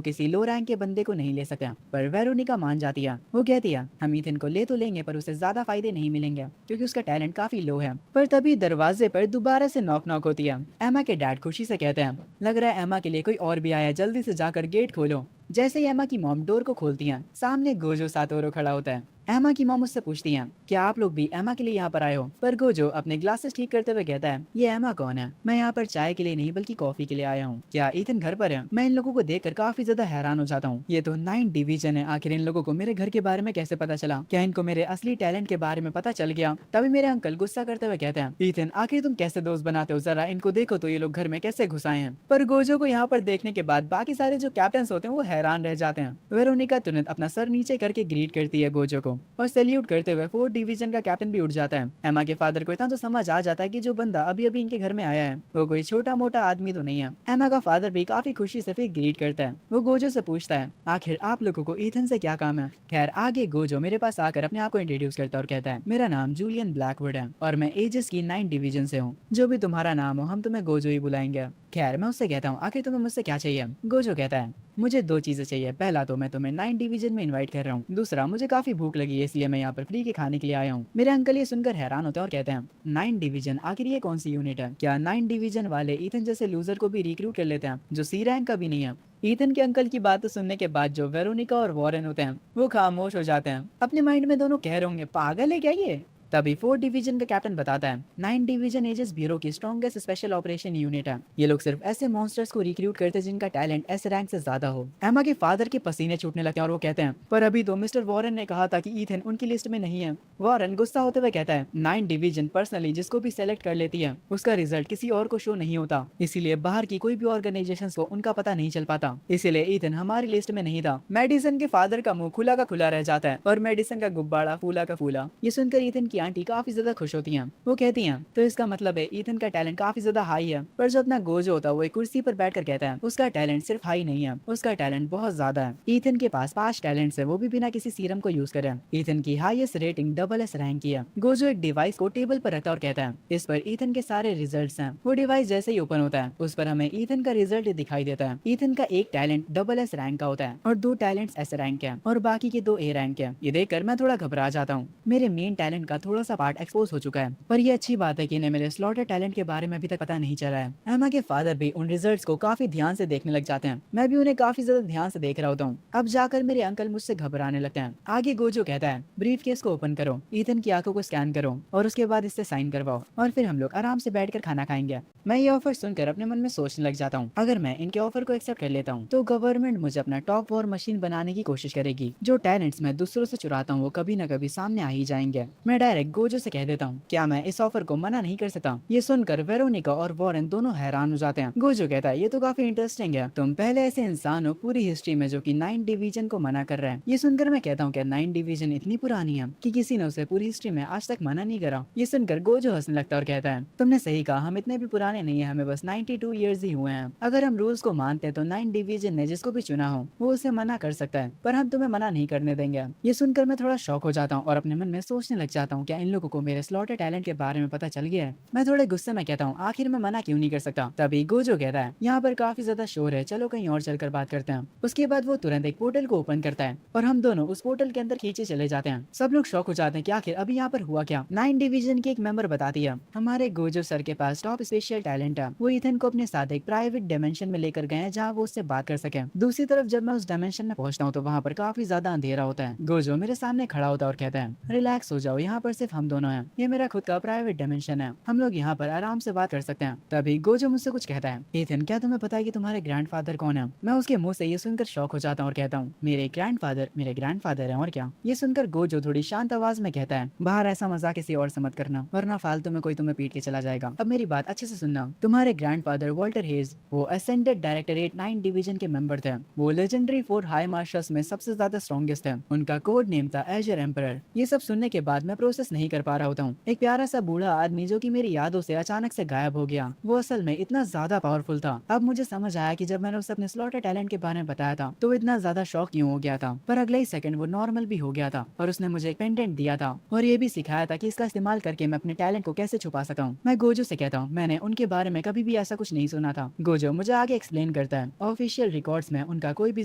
किसी लो रैंक के बंदे को नहीं ले सकते। पर वेरोनिका मान जाती है। वो कहती है, हम ईथन को ले तो लेंगे पर उसे ज्यादा फायदे नहीं मिलेंगे क्योंकि उसका टैलेंट काफी लो है। पर तभी दरवाजे पर दोबारा से नॉक नॉक होती है। एमा के डैड खुशी से कहते हैं, लग रहा है एमा के लिए कोई और भी आया है, जल्दी से जाकर गेट खोलो। जैसे ही एमा की मॉम डोर को खोलती हैं, सामने गोजो सातोरो खड़ा होता है। एमा की मॉम उससे पूछती हैं, क्या आप लोग भी एमा के लिए यहाँ पर आए हो? पर गोजो अपने ग्लासेस ठीक करते हुए कहता है, ये एमा कौन है? मैं यहाँ पर चाय के लिए नहीं बल्कि कॉफी के लिए आया हूँ। क्या ईथन घर पर है? मैं इन लोगों को देखकर काफी ज्यादा हैरान हो जाता हूँ। ये तो 9 डिवीजन है, आखिर इन लोगों को मेरे घर के बारे में कैसे पता चला? क्या इनको मेरे असली टैलेंट के बारे में पता चल गया? तभी मेरे अंकल गुस्सा करते हुए कहते हैं, ईथन आखिर तुम कैसे दोस्त बनाते हो? जरा इनको देखो तो ये लोग घर में कैसे घुस आए हैं। पर गोजो को यहाँ पर देखने के बाद बाकी सारे जो कैप्टन होते हैं वो हैरान रह जाते हैं। वेरोनिका तुरंत अपना सर नीचे करके ग्रीट करती है गोजो को और सैल्यूट करते हुए 4 डिवीजन का कैप्टन भी उठ जाता है। एमा के फादर को इतना तो समझ आ जाता है कि जो बंदा अभी अभी इनके घर में आया है वो कोई छोटा मोटा आदमी तो नहीं है। एमा का फादर भी काफी खुशी से फिर ग्रीट करता है। वो गोजो से पूछता है, आखिर आप लोगों को ईथन से क्या काम है? खैर आगे गोजो मेरे पास आकर अपने आप को इंट्रोड्यूस करता है और कहता है, मेरा नाम जूलियन ब्लैकवुड है और मैं एजेस की 9 डिवीजन से हूँ। जो भी तुम्हारा नाम हो हम तुम्हें गोजो ही बुलाएंगे। खैर मैं उससे कहता हूँ, आखिर तुम्हें मुझसे क्या चाहिए? गोजो कहता है, मुझे 2 चीजें चाहिए। पहला तो मैं तुम्हें 9 डिवीजन में इनवाइट कर रहा हूँ, दूसरा मुझे काफी भूख लगी है इसलिए मैं यहाँ पर फ्री के खाने के लिए आया हूँ। मेरे अंकल ये सुनकर हैरान होते हैं और कहते हैं, 9 डिवीजन, आखिर ये कौन सी यूनिट है? क्या 9 डिवीजन वाले ईथन जैसे लूजर को भी रिक्रूट कर लेते हैं जो सी रैंक का भी नहीं है? ईथन के अंकल की बात सुनने के बाद जो वेरोनिका और वॉरेन होते हैं वो खामोश हो जाते हैं। अपने माइंड में दोनों कह रहे होंगे, पागल है क्या ये? तभी 4 डिवीजन का कैप्टन बताता है, 9 डिवीजन एजेस ब्यूरो की स्ट्रॉन्गेस्ट स्पेशल ऑपरेशन यूनिट है। ये लोग सिर्फ ऐसे मॉन्स्टर्स को रिक्रूट करते हैं जिनका टैलेंट एस रैंक से ज्यादा हो। एमा के फादर के पसीने छूटने लगते हैं और वो कहते हैं, पर अभी तो मिस्टर वॉरेन ने कहा था कि ईथन उनकी लिस्ट में नहीं है। वॉरेन गुस्सा होते हुए कहता है, 9 डिवीजन पर्सनली जिसको भी सेलेक्ट कर लेती है उसका रिजल्ट किसी और को शो नहीं होता, इसीलिए बाहर की कोई भी ऑर्गेनाइजेशन को उनका पता नहीं चल पाता, इसीलिए ईथन हमारी लिस्ट में नहीं था। मेडिसन के फादर का मुंह खुला का खुला रह जाता है और मेडिसन का गुब्बारा फूला का फूला। ये सुनकर ईथन की आंटी काफी ज्यादा खुश होती हैं। वो कहती हैं, तो इसका मतलब है ईथन का टैलेंट काफी ज्यादा हाई है। पर जो अपना गोजो होता है वो एक कुर्सी पर बैठकर कहता है, उसका टैलेंट सिर्फ हाई नहीं है, उसका टैलेंट बहुत ज्यादा है। ईथन के पास 5 टैलेंट्स है, वो भी बिना किसी सीरम को यूज करे। ईथन की highest rating double S rank की है। गोजो एक डिवाइस को टेबल पर रखता और कहता है, इस पर ईथन के सारे रिजल्ट्स हैं। वो डिवाइस जैसे ही ओपन होता है उस पर हमें ईथन का रिजल्ट दिखाई देता है। ईथन का एक टैलेंट डबल एस रैंक का होता है और 2 टैलेंट्स एस रैंक के हैं और बाकी के 2 ए रैंक के हैं। ये देखकर मैं थोड़ा घबरा जाता हूँ। मेरे मेन टैलेंट का थोड़ा सा पार्ट एक्सपोज हो चुका है, पर ये अच्छी बात है कि इन्हें मेरे स्लॉटर टैलेंट के बारे में अभी तक पता नहीं चला है। एमा के फादर भी उन रिजल्ट्स को काफी ध्यान से देखने लग जाते हैं। मैं भी उन्हें काफी ज्यादा ध्यान से देख रहा होता हूँ। अब जाकर मेरे अंकल मुझसे घबराने लगते हैं। आगे गोजो कहता है, ब्रीफ केस को ओपन करो, ईथन की आंखों को स्कैन करो और उसके बाद इससे साइन करवाओ और फिर हम लोग आराम से बैठकर खाना खाएंगे। मैं ये ऑफर सुनकर अपने मन में सोचने लग जाता हूँ, अगर मैं इनके ऑफर को एक्सेप्ट कर लेता हूँ तो गवर्नमेंट मुझे अपना टॉप वॉर मशीन बनाने की कोशिश करेगी। जो टैलेंट्स मैं दूसरों से चुराता हूँ वो कभी न कभी सामने आ ही जाएंगे। मैं डायरेक्ट गोजो से कह देता हूँ, क्या मैं इस ऑफर को मना नहीं कर सकता? ये सुनकर वेरोनिका और वॉरेन दोनों हैरान हो जाते हैं। गोजो कहता है, ये तो काफी इंटरेस्टिंग है, तुम पहले ऐसे इंसान हो पूरी हिस्ट्री में जो कि 9 डिवीजन को मना कर रहे हैं। ये सुनकर मैं कहता हूँ, क्या 9 डिवीजन इतनी पुरानी है कि किसी ने उसे पूरी हिस्ट्री में आज तक मना नहीं करा? ये सुनकर गोजो हंसने लगता है और कहता है, तुमने सही कहा, हम इतने भी पुराने नहीं है, हमें बस 92 ईयर्स ही हुए हैं। अगर हम रूल्स को मानते हैं तो 9 डिवीजन ने जिसको भी चुना हो वो उसे मना कर सकता है, पर हम तुम्हें मना नहीं करने देंगे। ये सुनकर मैं थोड़ा शॉक हो जाता हूँ और अपने मन में सोचने लग जाता हूँ, क्या इन लोगों को मेरे स्लॉटर टैलेंट के बारे में पता चल गया है? मैं थोड़े गुस्से में कहता हूँ, आखिर मैं मना क्यों नहीं कर सकता? तभी गोजो कहता है, यहाँ पर काफी ज्यादा शोर है, चलो कहीं और चलकर बात करते हैं। उसके बाद वो तुरंत एक पोर्टल को ओपन करता है और हम दोनों उस पोर्टल के अंदर खींचे चले जाते हैं। सब लोग शॉक हो जाते हैं कि आखिर अभी यहाँ पर हुआ क्या। 9 डिवीजन की एक मेंबर बताती है, हमारे गोजो सर के पास टॉप स्पेशल टैलेंट है, वो ईथन को अपने साथ एक प्राइवेट डायमेंशन में लेकर गए हैं जहाँ वो उससे बात कर सके। दूसरी तरफ जब मैं उस डायमेंशन में पहुंचता हूँ तो वहाँ पर काफी ज्यादा अंधेरा होता है। गोजो मेरे सामने खड़ा होता है और कहता है, रिलैक्स हो जाओ, यहाँ पर सिर्फ हम दोनों हैं। ये मेरा खुद का प्राइवेट डायमेंशन है, हम लोग यहाँ पर आराम से बात कर सकते हैं। तभी गोजो मुझसे कुछ कहता है, एथन क्या तुम्हें पता है कि तुम्हारे ग्रैंडफादर कौन है? मैं उसके मुंह से ये सुनकर शॉक हो जाता हूँ और कहता हूँ, मेरे ग्रैंडफादर है और क्या? ये सुनकर गोजो थोड़ी शांत आवाज में कहता है, बाहर ऐसा मजाक किसी और से मत करना वरना फालतू में कोई तुम्हें पीट के चला जाएगा। अब मेरी बात अच्छे से सुनना, तुम्हारे ग्रैंडफादर वॉल्टर हेज वो असेंडेड डायरेक्टरेट 9 डिवीजन के मेंबर थे। वो लेजेंडरी 4 हाई मार्शल्स में सबसे ज्यादा स्ट्रॉन्गेस्ट है। उनका कोड नेम था एजर एम्परर। ये सब सुनने के बाद मैं प्रोसेस नहीं कर पा रहा होता हूँ। एक प्यारा सा बूढ़ा आदमी जो कि मेरी यादों से अचानक से गायब हो गया, वो असल में इतना ज्यादा पावरफुल था। अब मुझे समझ आया कि जब मैंने उसे अपने स्लॉटर टैलेंट के बारे में बताया था तो वो इतना ज्यादा शॉक क्यों हो गया था। पर अगले ही सेकंड वो नॉर्मल भी हो गया था और उसने मुझे एक पेंडेंट दिया था और ये भी सिखाया था कि इसका इस्तेमाल करके मैं अपने टैलेंट को कैसे छुपा सकता हूँ। मैं गोजो से कहता हूँ, मैंने उनके बारे में कभी भी ऐसा कुछ नहीं सुना था। गोजो मुझे आगे एक्सप्लेन करता है, ऑफिशियल रिकॉर्ड्स में उनका कोई भी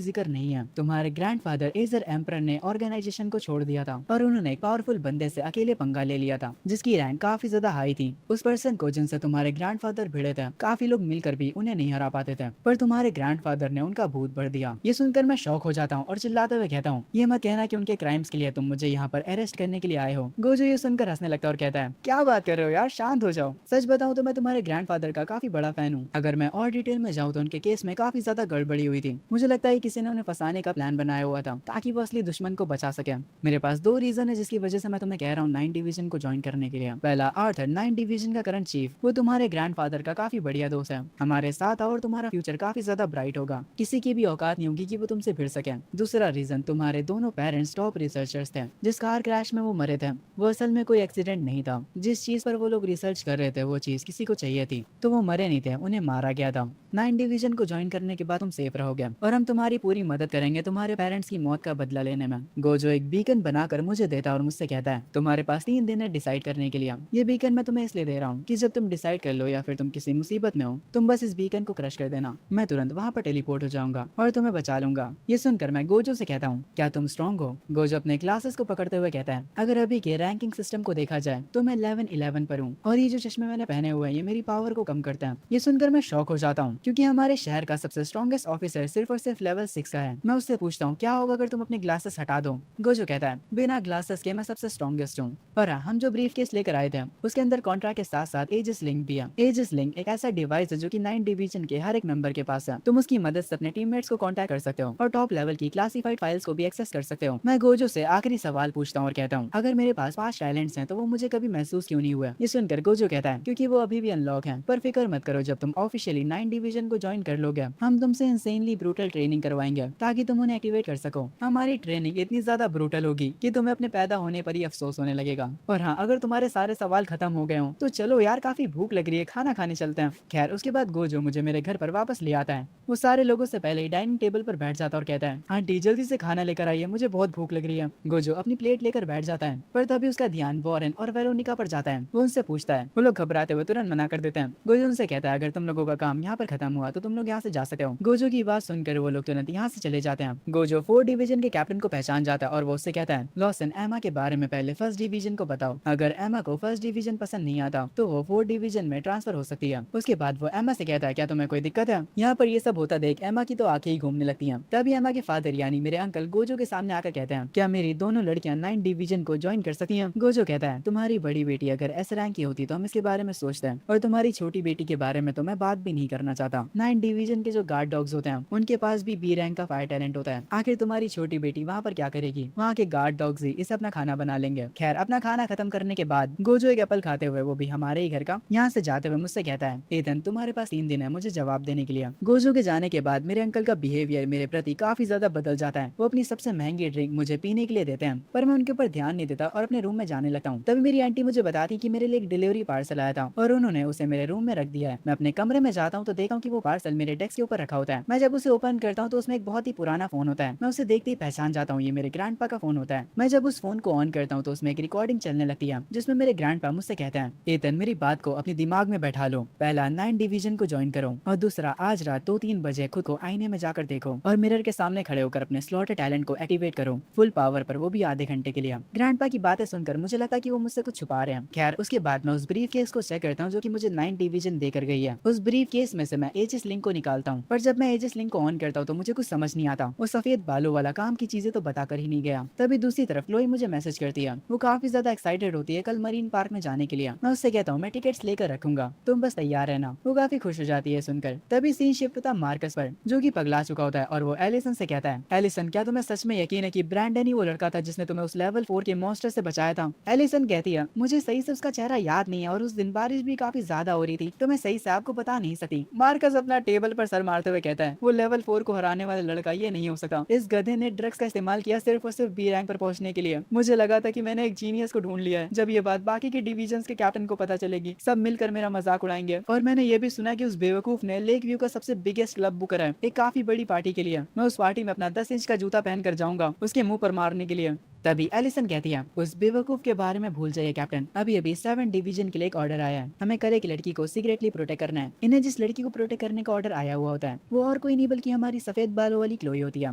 जिक्र नहीं है। तुम्हारे ग्रैंडफादर एजर एम्परर ने ऑर्गेनाइजेशन को छोड़ दिया था और उन्होंने एक पावरफुल बंदे से अकेले पंगा ले लिया था जिसकी रैंक काफी ज्यादा हाई थी। उस पर्सन को जिनसे तुम्हारे ग्रैंडफादर भिड़े थे काफी लोग मिलकर भी उन्हें नहीं हरा पाते थे, पर तुम्हारे ग्रैंडफादर ने उनका भूत भर दिया। ये सुनकर मैं शॉक हो जाता हूँ और चिल्लाते हुए कहता हूँ, ये मत कहना कि उनके क्राइम्स के लिए तुम मुझे यहाँ पर अरेस्ट करने के लिए आए हो। गोजो ये सुनकर हंसने लगता है और कहता है, क्या बात कर रहे हो यार, शांत हो जाओ। सच बताऊं तो मैं तुम्हारे ग्रैंडफादर का काफी बड़ा फैन हूँ। अगर मैं और डिटेल में जाऊँ तो उनके केस में काफी ज्यादा गड़बड़ी हुई थी। मुझे लगता है किसी ने उन्हें फंसाने का प्लान बनाया हुआ था ताकि वो असली दुश्मन को बचा सके। मेरे पास दो रीजन है जिसकी वजह से मैं तुम्हें कह रहा हूँ 9 डिवीजन को ज्वाइन करने के लिए। पहला, आर्थर 9 डिवीजन का करंट चीफ, वो तुम्हारे ग्रैंडफादर का काफी बढ़िया दोस्त है। हमारे साथ और तुम्हारा फ्यूचर काफी ज्यादा ब्राइट होगा, किसी की भी औकात नहीं होगी कि वो तुमसे भिड़ सके। दूसरा रीजन, तुम्हारे दोनों पेरेंट्स टॉप रिसर्चर्स थे। जिस कार क्रैश में वो मरे थे वो असल में कोई एक्सीडेंट नहीं था। जिस चीज पर वो लोग रिसर्च कर रहे थे वो चीज किसी को चाहिए थी तो वो मरे नहीं थे, उन्हें मारा गया था। 9 डिवीजन को ज्वाइन करने के बाद तुम सेफ रहोगे और हम तुम्हारी पूरी मदद करेंगे तुम्हारे पेरेंट्स की मौत का बदला लेने में। गोजो एक बीकन बनाकर मुझे देता है और मुझसे कहता है, तुम्हारे पास 3 दिन है डिसाइड करने के लिए। ये बीकन मैं तुम्हें इसलिए दे रहा हूँ कि जब तुम डिसाइड कर लो या फिर तुम किसी मुसीबत में हो तुम बस इस बीकन को क्रश कर देना, मैं तुरंत वहाँ पर टेलीपोर्ट हो जाऊंगा और तुम्हें बचा लूंगा। ये सुनकर मैं गोजो से कहता हूँ, क्या तुम स्ट्रॉन्ग हो? गोजो अपने क्लासेस को पकड़ते हुए कहता है, अगर अभी के रैंकिंग सिस्टम को देखा जाए तो मैं 11 पर हूँ और ये जो चश्मे मैंने पहने हुए हैं ये मेरी पावर को कम करते हैं। ये सुनकर मैं शॉक हो जाता हूँ क्योंकि हमारे शहर का सबसे स्ट्रॉन्गेस्ट ऑफिसर सिर्फ और सिर्फ लेवल 6 का है। मैं उससे पूछता हूँ, क्या होगा अगर तुम अपने ग्लासेस हटा दो? गोजो कहता है, बिना ग्लासेस के मैं सबसे स्ट्रॉन्गेस्ट हूँ। और हाँ, हम जो ब्रीफ केस लेकर आए थे उसके अंदर कॉन्ट्रैक्ट के साथ साथ एजिस लिंक भी है। एजिस लिंक एक ऐसा डिवाइस है जो कि 9 डिवीजन के हर एक मेंबर के पास है। तुम उसकी मदद से अपने टीममेट्स को कांटेक्ट कर सकते हो और टॉप लेवल की क्लासिफाइड फाइल्स को भी एक्सेस कर सकते हो। मैं गोजो से आखिरी सवाल पूछता हूँ और कहता हूँ, अगर मेरे पास 5 टैलेंट्स हैं तो वो मुझे कभी महसूस क्यों नहीं हुआ? ये सुनकर गोजो कहता है, क्योंकि वो अभी भी अनलॉक है। पर फिक्र मत करो, जब तुम ऑफिशियली 9 डिवीजन को ज्वाइन कर लोगे हम तुमसे इंसेनली ब्रूटल ट्रेनिंग करवाएंगे ताकि तुम उन्हें एक्टिवेट कर सको। हमारी ट्रेनिंग इतनी ज्यादा ब्रूटल होगी कि तुम्हें अपने पैदा होने पर ही अफसोस होने लगेगा। और हाँ, अगर तुम्हारे सारे सवाल खत्म हो गए हो तो चलो यार, काफी भूख लग रही है, खाना खाने चलते हैं। खैर, उसके बाद गोजो मुझे मेरे घर पर वापस ले आता है। वो सारे लोगों से पहले ही डाइनिंग टेबल पर बैठ जाता है और कहता है, आंटी जल्दी से खाना लेकर आइए, मुझे बहुत भूख लग रही है। गोजो अपनी प्लेट लेकर बैठ जाता है पर तभी उसका ध्यान वॉरेन और वेरोनिका पर जाता है। वो उनसे पूछता है, वो लोग घबराते हुए तुरंत मना कर देते हैं। गोजो उनसे कहता है, अगर तुम लोगों का काम यहाँ पर खत्म हुआ तो तुम लोग यहाँ से जा सकते हो। गोजो की बात सुनकर वो लोग तुरंत यहाँ से चले जाते हैं। गोजो 4 डिवीजन के कैप्टन को पहचान जाता है और वो उससे कहता है, लॉसन एमा के बारे में पहले 1st डिवीजन को बताओ। अगर एमा को 1st डिवीजन पसंद नहीं आता तो वो 4 डिवीजन में ट्रांसफर हो सकती है। उसके बाद वो एमा से कहता है, क्या तुम्हें कोई दिक्कत है? यहाँ पर ये सब होता देख एमा की तो आंखें ही घूमने लगती हैं। तभी एमा के फादर यानी मेरे अंकल गोजो के सामने आकर कहते हैं, क्या मेरी दोनों लड़कियां 9 डिवीजन को ज्वाइन कर सकती हैं? गोजो कहता है, तुम्हारी बड़ी बेटी अगर एस रैंक की होती तो हम इसके बारे में सोचते हैं, और तुम्हारी छोटी बेटी के बारे में तो मैं बात भी नहीं करना चाहता। 9 डिवीजन के जो गार्ड डॉग्स होते हैं उनके पास भी बी रैंक का फायर टैलेंट होता है। आखिर तुम्हारी छोटी बेटी वहाँ पर क्या करेगी? वहाँ के गार्ड डॉग्स ही इसे अपना खाना बना लेंगे। खैर, अपना खाना खत्म करने के बाद गोजो एक एप्पल खाते हुए, वो भी हमारे ही घर का, यहाँ से जाते हुए मुझसे कहता है, एथन तुम्हारे पास 3 दिन है मुझे जवाब देने के लिए। गोजो के जाने के बाद मेरे अंकल का बिहेवियर मेरे प्रति काफी ज्यादा बदल जाता है। वो अपनी सबसे महंगी ड्रिंक मुझे पीने के लिए देते हैं पर मैं उनके ऊपर ध्यान नहीं देता और अपने रूम में जाने लगता हूँ। तभी मेरी आंटी मुझे बताती कि मेरे लिए एक डिलीवरी पार्सल आया था और उन्होंने उसे मेरे रूम में रख दिया है। मैं अपने कमरे में जाता हूँ तो देखा हूँ कि वो पार्सल मेरे डेस्क के ऊपर रखा होता है। मैं जब उसे ओपन करता हूँ तो उसमें एक बहुत ही पुराना फोन होता है। मैं उसे देखते ही पहचान जाता हूँ, ये मेरे ग्रैंडपा का फोन होता है। मैं जब उस फोन को ऑन करता हूँ तो उसमें एक रिकॉर्डिंग चलने लगती है जिसमें मेरे ग्रैंडपा मुझसे कहते हैं, एथन मेरी बात को अपने दिमाग में बैठा लो, पहला 9 डिवीजन को ज्वाइन करो और दूसरा आज रात 2-3 बजे खुद को आईने में जाकर देखो और मिरर के सामने खड़े होकर अपने स्लॉटेड टैलेंट को एक्टिवेट करो फुल पावर पर, वो भी आधे घंटे के लिए। ग्रैंडपा की बातें सुनकर मुझे लगा कि वो मुझसे कुछ छुपा रहे हैं। खैर, उसके बाद मैं उस ब्रीफ केस को चेक करता हूँ जो कि मुझे 9 डिवीजन देकर गई है। उस ब्रीफ केस में से मैं एजिस लिंक को निकालता हूँ पर जब मैं एजिस लिंक को ऑन करता हूँ तो मुझे कुछ समझ नहीं आता। वो सफेद बालों वाला काम की चीजें तो बताकर ही नहीं गया। तभी दूसरी तरफ लोई मुझे मैसेज करती है। वो काफी काफी ज्यादा एक्साइटेड होती है कल मरीन पार्क में जाने के लिए। मैं उससे कहता हूँ मैं टिकट्स लेकर रखूंगा, तुम बस तैयार रहना। वो काफी खुश हो जाती है सुनकर। तभी सीन शिफ्ट होता है मार्कस पर, जो कि पगला चुका होता है और वो एलिसन से कहता है, एलिसन क्या तुम्हें सच में यकीन है कि ब्रैंडन ही वो लड़का था जिसने तुम्हें उस लेवल 4 के मॉन्स्टर से बचाया था? एलिसन कहती है, मुझे सही से उसका चेहरा याद नहीं है और उस दिन बारिश भी काफी ज्यादा हो रही थी, तो मैं सही से आपको बता नहीं सकती। मार्कस अपना टेबल पर सर मारते हुए कहता है, वो लेवल 4 को हराने वाला लड़का ये नहीं हो सकता। इस गधे ने ड्रग्स का इस्तेमाल किया सिर्फ और सिर्फ बी रैंक पर पहुंचने के लिए। मुझे लगा था कि मैंने एक जीनियस को ढूंढ लिया है। जब ये बात बाकी के डिवीजन के कैप्टन को पता चलेगी, सब मिलकर मेरा मजाक उड़ाएंगे। और मैंने ये भी सुना कि उस बेवकूफ ने लेक व्यू का सबसे बिगेस्ट क्लब बुक करा है एक काफी बड़ी पार्टी के लिए। मैं उस पार्टी में अपना 10 इंच का जूता पहन कर जाऊंगा उसके मुंह पर मारने के लिए। तभी एलिसन कहती है, उस बेवकूफ के बारे में भूल जाइए कैप्टन, अभी अभी 7 डिवीजन के लिए एक ऑर्डर आया है। हमें कल एक लड़की को सीक्रेटली प्रोटेक्ट करना है। इन्हें जिस लड़की को प्रोटेक्ट करने का ऑर्डर आया हुआ होता है वो और कोई नहीं बल्कि हमारी सफेद बालों वाली क्लोई होती है।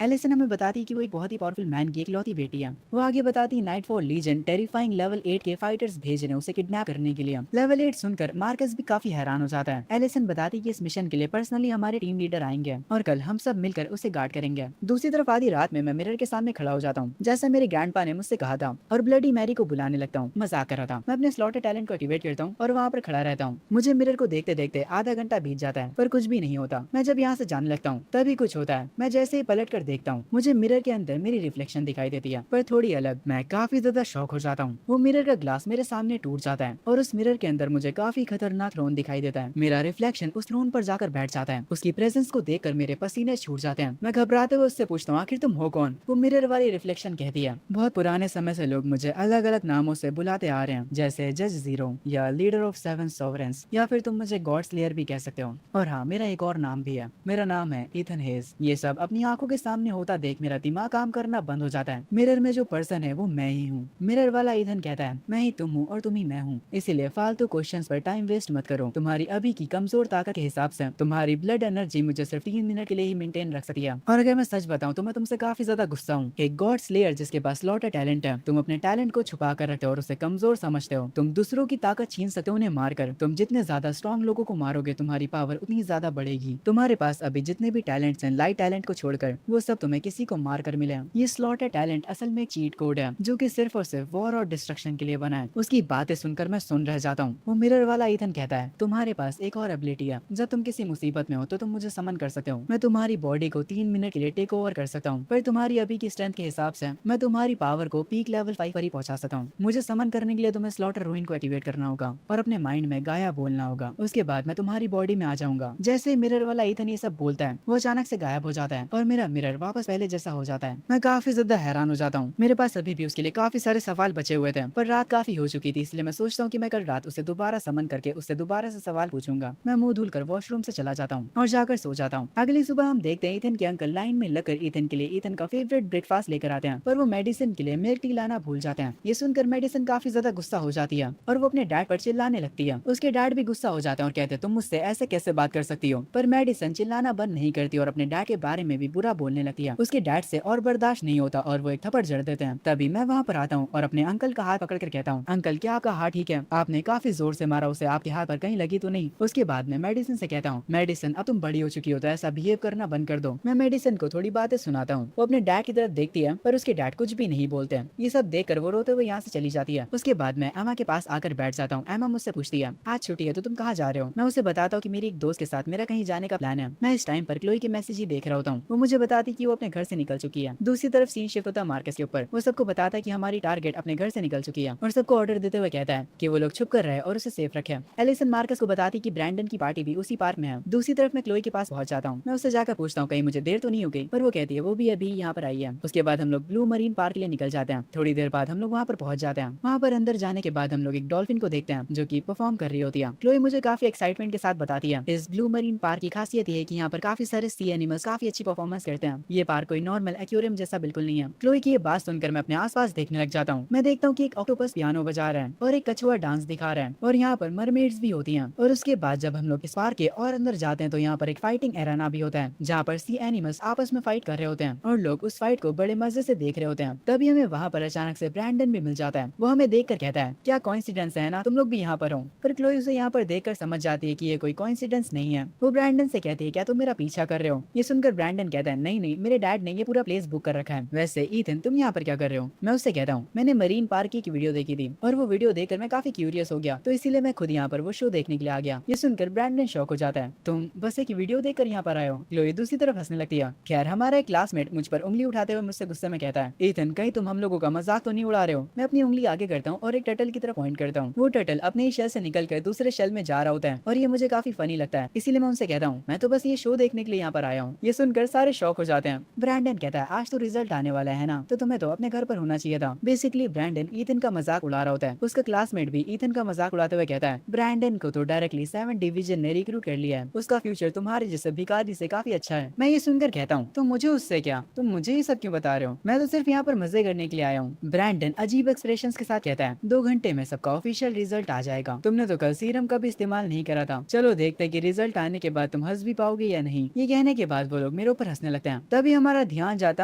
एलिसन हमें बताती है कि वो एक बहुत ही पावरफुल मैन की इकलौती बेटी है। वो आगे बताती है नाइटफॉल लीजन टेरिफाइंग लेवल 8 के फाइटर्स भेज रहे हैं उसे किडनैप करने के लिए। लेवल 8 सुनकर मार्कस भी काफी हैरान हो जाता है। एलिसन बताती है कि इस मिशन के लिए पर्सनली हमारे टीम लीडर आएंगे और कल हम सब मिलकर उसे गार्ड करेंगे। दूसरी तरफ आधी रात में मैं मिरर के सामने खड़ा हो जाता हूँ जैसा मेरे ग्रैंडपा ने मुझसे कहा था और ब्लडी मैरी को बुलाने लगता हूँ। मजाक कर रहा था। मैं अपने स्लॉटेड टैलेंट को एक्टिवेट करता हूँ और वहाँ पर खड़ा रहता हूँ। मुझे मिरर को देखते देखते आधा घंटा बीत जाता है पर कुछ भी नहीं होता। मैं जब यहाँ से जाने लगता हूँ तभी कुछ होता है। मैं जैसे ही पलट कर देखता हूँ मुझे मिरर के अंदर मेरी रिफ्लेक्शन दिखाई देती है पर थोड़ी अलग। मैं काफी ज्यादा शॉक हो जाता हूँ। वो मिरर का ग्लास मेरे सामने टूट जाता है और उस मिरर के अंदर मुझे काफी खतरनाक थ्रोन दिखाई देता है। मेरा रिफ्लेक्शन उस थ्रोन पर जाकर बैठ जाता है। उसकी प्रेजेंस को देखकर मेरे पसीने छूट जाते हैं। मैं घबराते हुए उससे पूछता हूँ, आखिर तुम हो कौन? वो मिरर वाली रिफ्लेक्शन कहती है, बहुत पुराने समय से लोग मुझे अलग अलग नामों से बुलाते आ रहे हैं, जैसे जज जीरो या लीडर ऑफ 7 सॉवरेंस, या फिर तुम मुझे गॉड स्लेयर भी कह सकते हो। और हाँ, मेरा एक और नाम भी है, मेरा नाम है ईथन हेज। ये सब अपनी आंखों के सामने होता देख मेरा दिमाग काम करना बंद हो जाता है। मिरर में जो पर्सन है वो मैं ही हूँ। मिरर वाला ईथन कहता है, मैं ही तुम हूँ और तुम ही मैं हूँ, इसीलिए फालतू क्वेश्चंस पर टाइम वेस्ट मत करो। तुम्हारी अभी की कमजोर ताकत के हिसाब से तुम्हारी ब्लड एनर्जी मुझे सिर्फ 3 मिनट के लिए ही मेंटेन रख सकती है। और अगर मैं सच बताऊं तो मैं तुमसे काफी ज्यादा गुस्सा हूँ। एक गॉड स्लेयर जिसके पास लॉट टैलेंट है, तुम अपने टैलेंट को छुपा कर रखते हो और उसे कमजोर समझते हो। तुम दूसरों की ताकत छीन सकते हो उन्हें मारकर। तुम जितने ज्यादा स्ट्रॉन्ग लोगों को मारोगे तुम्हारी पावर उतनी ज्यादा बढ़ेगी। तुम्हारे पास अभी जितने भी टैलेंट्स हैं लाइट टैलेंट को छोड़कर, वो सब तुम्हें किसी को मार कर मिले। ये स्लॉटेड टैलेंट असल में एक चीट कोड है जो कि सिर्फ और सिर्फ वॉर और डिस्ट्रक्शन के लिए बना है। उसकी बातें सुनकर मैं सुन रह जाता हूँ। वो मिरर वाला ईथन कहता है, तुम्हारे पास एक और एबिलिटी है, जब तुम किसी मुसीबत में हो तो तुम मुझे समन कर सकते हो। मैं तुम्हारी बॉडी को 3 मिनट के लिए टेक ओवर कर सकता हूँ, पर तुम्हारी अभी की स्ट्रेंथ के हिसाब से मैं तुम्हारी पावर को पीक लेवल 5 पर ही पहुंचा सकता हूँ। मुझे समन करने के लिए तुम्हें स्लॉटर रूइन को एक्टिवेट करना होगा और अपने माइंड में गाया बोलना होगा। उसके बाद मैं तुम्हारी बॉडी में आ जाऊंगा। जैसे ही मिरर वाला ईथन ये सब बोलता है वो अचानक से गायब हो जाता है और मेरा मिरर वापस पहले जैसा हो जाता है। मैं काफी ज्यादा हैरान हो जाता हूँ। मेरे पास अभी भी उसके लिए काफी सारे सवाल बचे हुए थे, पर रात काफी हो चुकी थी, इसलिए मैं सोचता हूँ कि मैं कल रात उसे दोबारा समन करके उससे दोबारा से सवाल पूछूंगा। मैं मुंह धुलकर वॉशरूम से चला जाता हूँ और जाकर सो जाता हूँ। अगली सुबह हम देखते हैं ईथन के अंकल लाइन में लगकर ईथन के लिए ईथन का फेवरेट ब्रेकफास्ट लेकर आते हैं, पर वो मेडिसिन के लिए मिल्क टी लाना भूल जाते हैं। ये सुनकर मेडिसिन काफी ज्यादा गुस्सा हो जाती है और वो अपने डैड पर चिल्लाने लगती है। उसके डैड भी गुस्सा हो जाते हैं और कहते हैं, तुम मुझसे ऐसे कैसे बात कर सकती हो? पर मेडिसिन चिल्लाना बंद नहीं करती और अपने डैड के बारे में भी बुरा बोलने लगती है। उसके डैड से और बर्दाश्त नहीं होता और वो एक थप्पड़ जड़ देते हैं। तभी मैं वहाँ पर आता हूँ और अपने अंकल का हाथ पकड़ कर कहता हूँ, अंकल क्या आपका हाथ ठीक है? आपने काफी जोर से मारा उसे, आपके हाथ पर कहीं लगी तो नहीं? उसके बाद मैं मेडिसिन से कहता हूँ, मेडिसिन अब तुम बड़ी हो चुकी हो तो ऐसा बिहेव करना बंद कर दो। मैं मेडिसिन को थोड़ी बातें सुनाता हूँ। वो अपने डैड की तरफ देखती है पर उसके डैड कुछ भी नहीं बोलते हैं। ये सब देखकर वो रोते हुए यहाँ से चली जाती है। उसके बाद मैं एमा के पास आकर बैठ जाता हूँ। एमा मुझसे पूछती है, आज छुट्टी है तो तुम कहाँ जा रहे हो? मैं उसे बताता हूँ कि मेरी एक दोस्त के साथ मेरा कहीं जाने का प्लान है। मैं इस टाइम पर क्लोई के मैसेज ही देख रहा होता हूँ। वो मुझे बताती कि वो अपने घर से निकल चुकी है। दूसरी तरफ सीन शिफ्ट होता है मार्कस के ऊपर। वो सबको बताता है कि हमारी टारगेट अपने घर से निकल चुकी है और सबको ऑर्डर देते हुए कहता है कि वो लोग छुप कर रहे और उसे सेफ रखे। एलिसन मार्कस को बताती कि ब्रैंडन की पार्टी भी उसी पार्क में है। दूसरी तरफ मैं क्लोई के पास पहुंच जाता हूँ। मैं उससे जाकर पूछता हूँ कहीं मुझे देर तो नहीं हो गई, पर वो कहती है वो भी अभी यहाँ पर आई है। उसके बाद हम लोग ब्लू मरीन पार्क के लिए निकल जाते हैं। थोड़ी देर बाद हम लोग वहाँ पर पहुंच जाते हैं। वहाँ पर अंदर जाने के बाद हम लोग एक डॉल्फिन को देखते हैं जो कि परफॉर्म कर रही होती है। क्लोई मुझे काफी एक्साइटमेंट के साथ बताती है इस ब्लू मरीन पार्क की खासियत ये है कि यहाँ पर काफी सारे सी एनिमल्स काफी अच्छी परफॉर्मेंस करते हैं। ये पार्क कोई नॉर्मल एक्वेरियम जैसा बिल्कुल नहीं है। क्लोई की ये बात सुनकर मैं अपने आसपास देखने लग जाता हूँ। मैं देखता हूँ कि एक ऑक्टोपस पियानो बजा रहा है और एक कछुआ डांस दिखा रहा है और यहाँ पर मरमेड्स भी होती हैं। और उसके बाद जब हम लोग इस पार्क के और अंदर जाते हैं तो यहाँ पर एक फाइटिंग एरेना भी होता है जहाँ पर सी एनिमल्स आपस में फाइट कर रहे होते हैं और लोग उस फाइट को बड़े मजे से देख रहे होते हैं। तभी हमें वहाँ पर अचानक से ब्रैंडन भी मिल जाता है। वो हमें देखकर कहता है, क्या कोइंसिडेंस है ना, तुम लोग भी यहाँ पर हो। पर क्लोई उसे यहाँ पर देखकर समझ जाती है कि ये कोई कोइंसिडेंस नहीं है। वो ब्रैंडन से कहती है, क्या तुम मेरा पीछा कर रहे हो। ये सुनकर ब्रैंडन कहता है, नहीं नहीं, मेरे डैड ने ये पूरा प्लेस बुक कर रखा है। वैसे ईथन, तुम यहाँ पर क्या कर रहे हो। मैं उससे कहता हूँ, मैंने मरीन पार्क की वीडियो देखी थी और वो वीडियो देखकर मैं काफी क्यूरियस हो गया, तो इसीलिए मैं खुद यहाँ पर वो शो देखने के लिए आ गया। ये सुनकर ब्रैंडन शॉक हो जाता है, तुम बस एक वीडियो देखकर यहाँ पर आए हो। क्लोई दूसरी तरफ हंसने लगती है। खैर, हमारा एक क्लासमेट मुझ पर उंगली उठाते हुए मुझसे गुस्से में कहता है, ईथन, कहीं तुम हम लोगों का मजाक तो नहीं उड़ा रहे हो। मैं अपनी उंगली आगे करता हूँ और एक टर्टल की तरफ पॉइंट करता हूँ। वो टर्टल अपने ही शेल से निकलकर दूसरे शेल में जा रहा होता है और ये मुझे काफी फनी लगता है, इसीलिए मैं उनसे कहता हूँ, मैं तो बस ये शो देखने के लिए यहाँ पर आया हूँ। ये सुनकर सारे शॉक हो जाते हैं। ब्रैंडन कहता है, आज तो रिजल्ट आने वाला है ना, तो तुम्हें तो अपने घर पर होना चाहिए था। बेसिकली ब्रैंडन ईथन का मजाक उड़ा रहा होता है। उसका क्लासमेट भी ईथन का मजाक उड़ाते हुए कहता है, ब्रैंडन को तो डायरेक्टली 7 डिवीजन ने रिक्रूट कर लिया है, उसका फ्यूचर तुम्हारे जैसे भिखारी से काफी अच्छा है। मैं ये सुनकर कहता हूँ, तुम मुझे उससे क्या, तुम मुझे ये सब क्यों बता रहे हो, मैं तो सिर्फ यहाँ पर मजे करने के लिए आया हूँ। ब्रैंडन अजीब एक्सप्रेशन के साथ कहता है, 2 घंटे में सबका ऑफिशियल रिजल्ट आ जाएगा। तुमने तो कल सीरम का भी इस्तेमाल नहीं करा था। चलो देखते हैं कि रिजल्ट आने के बाद तुम हंस भी पाओगे या नहीं। ये कहने के बाद वो लोग मेरे ऊपर हंसने लगते हैं। तभी हमारा ध्यान जाता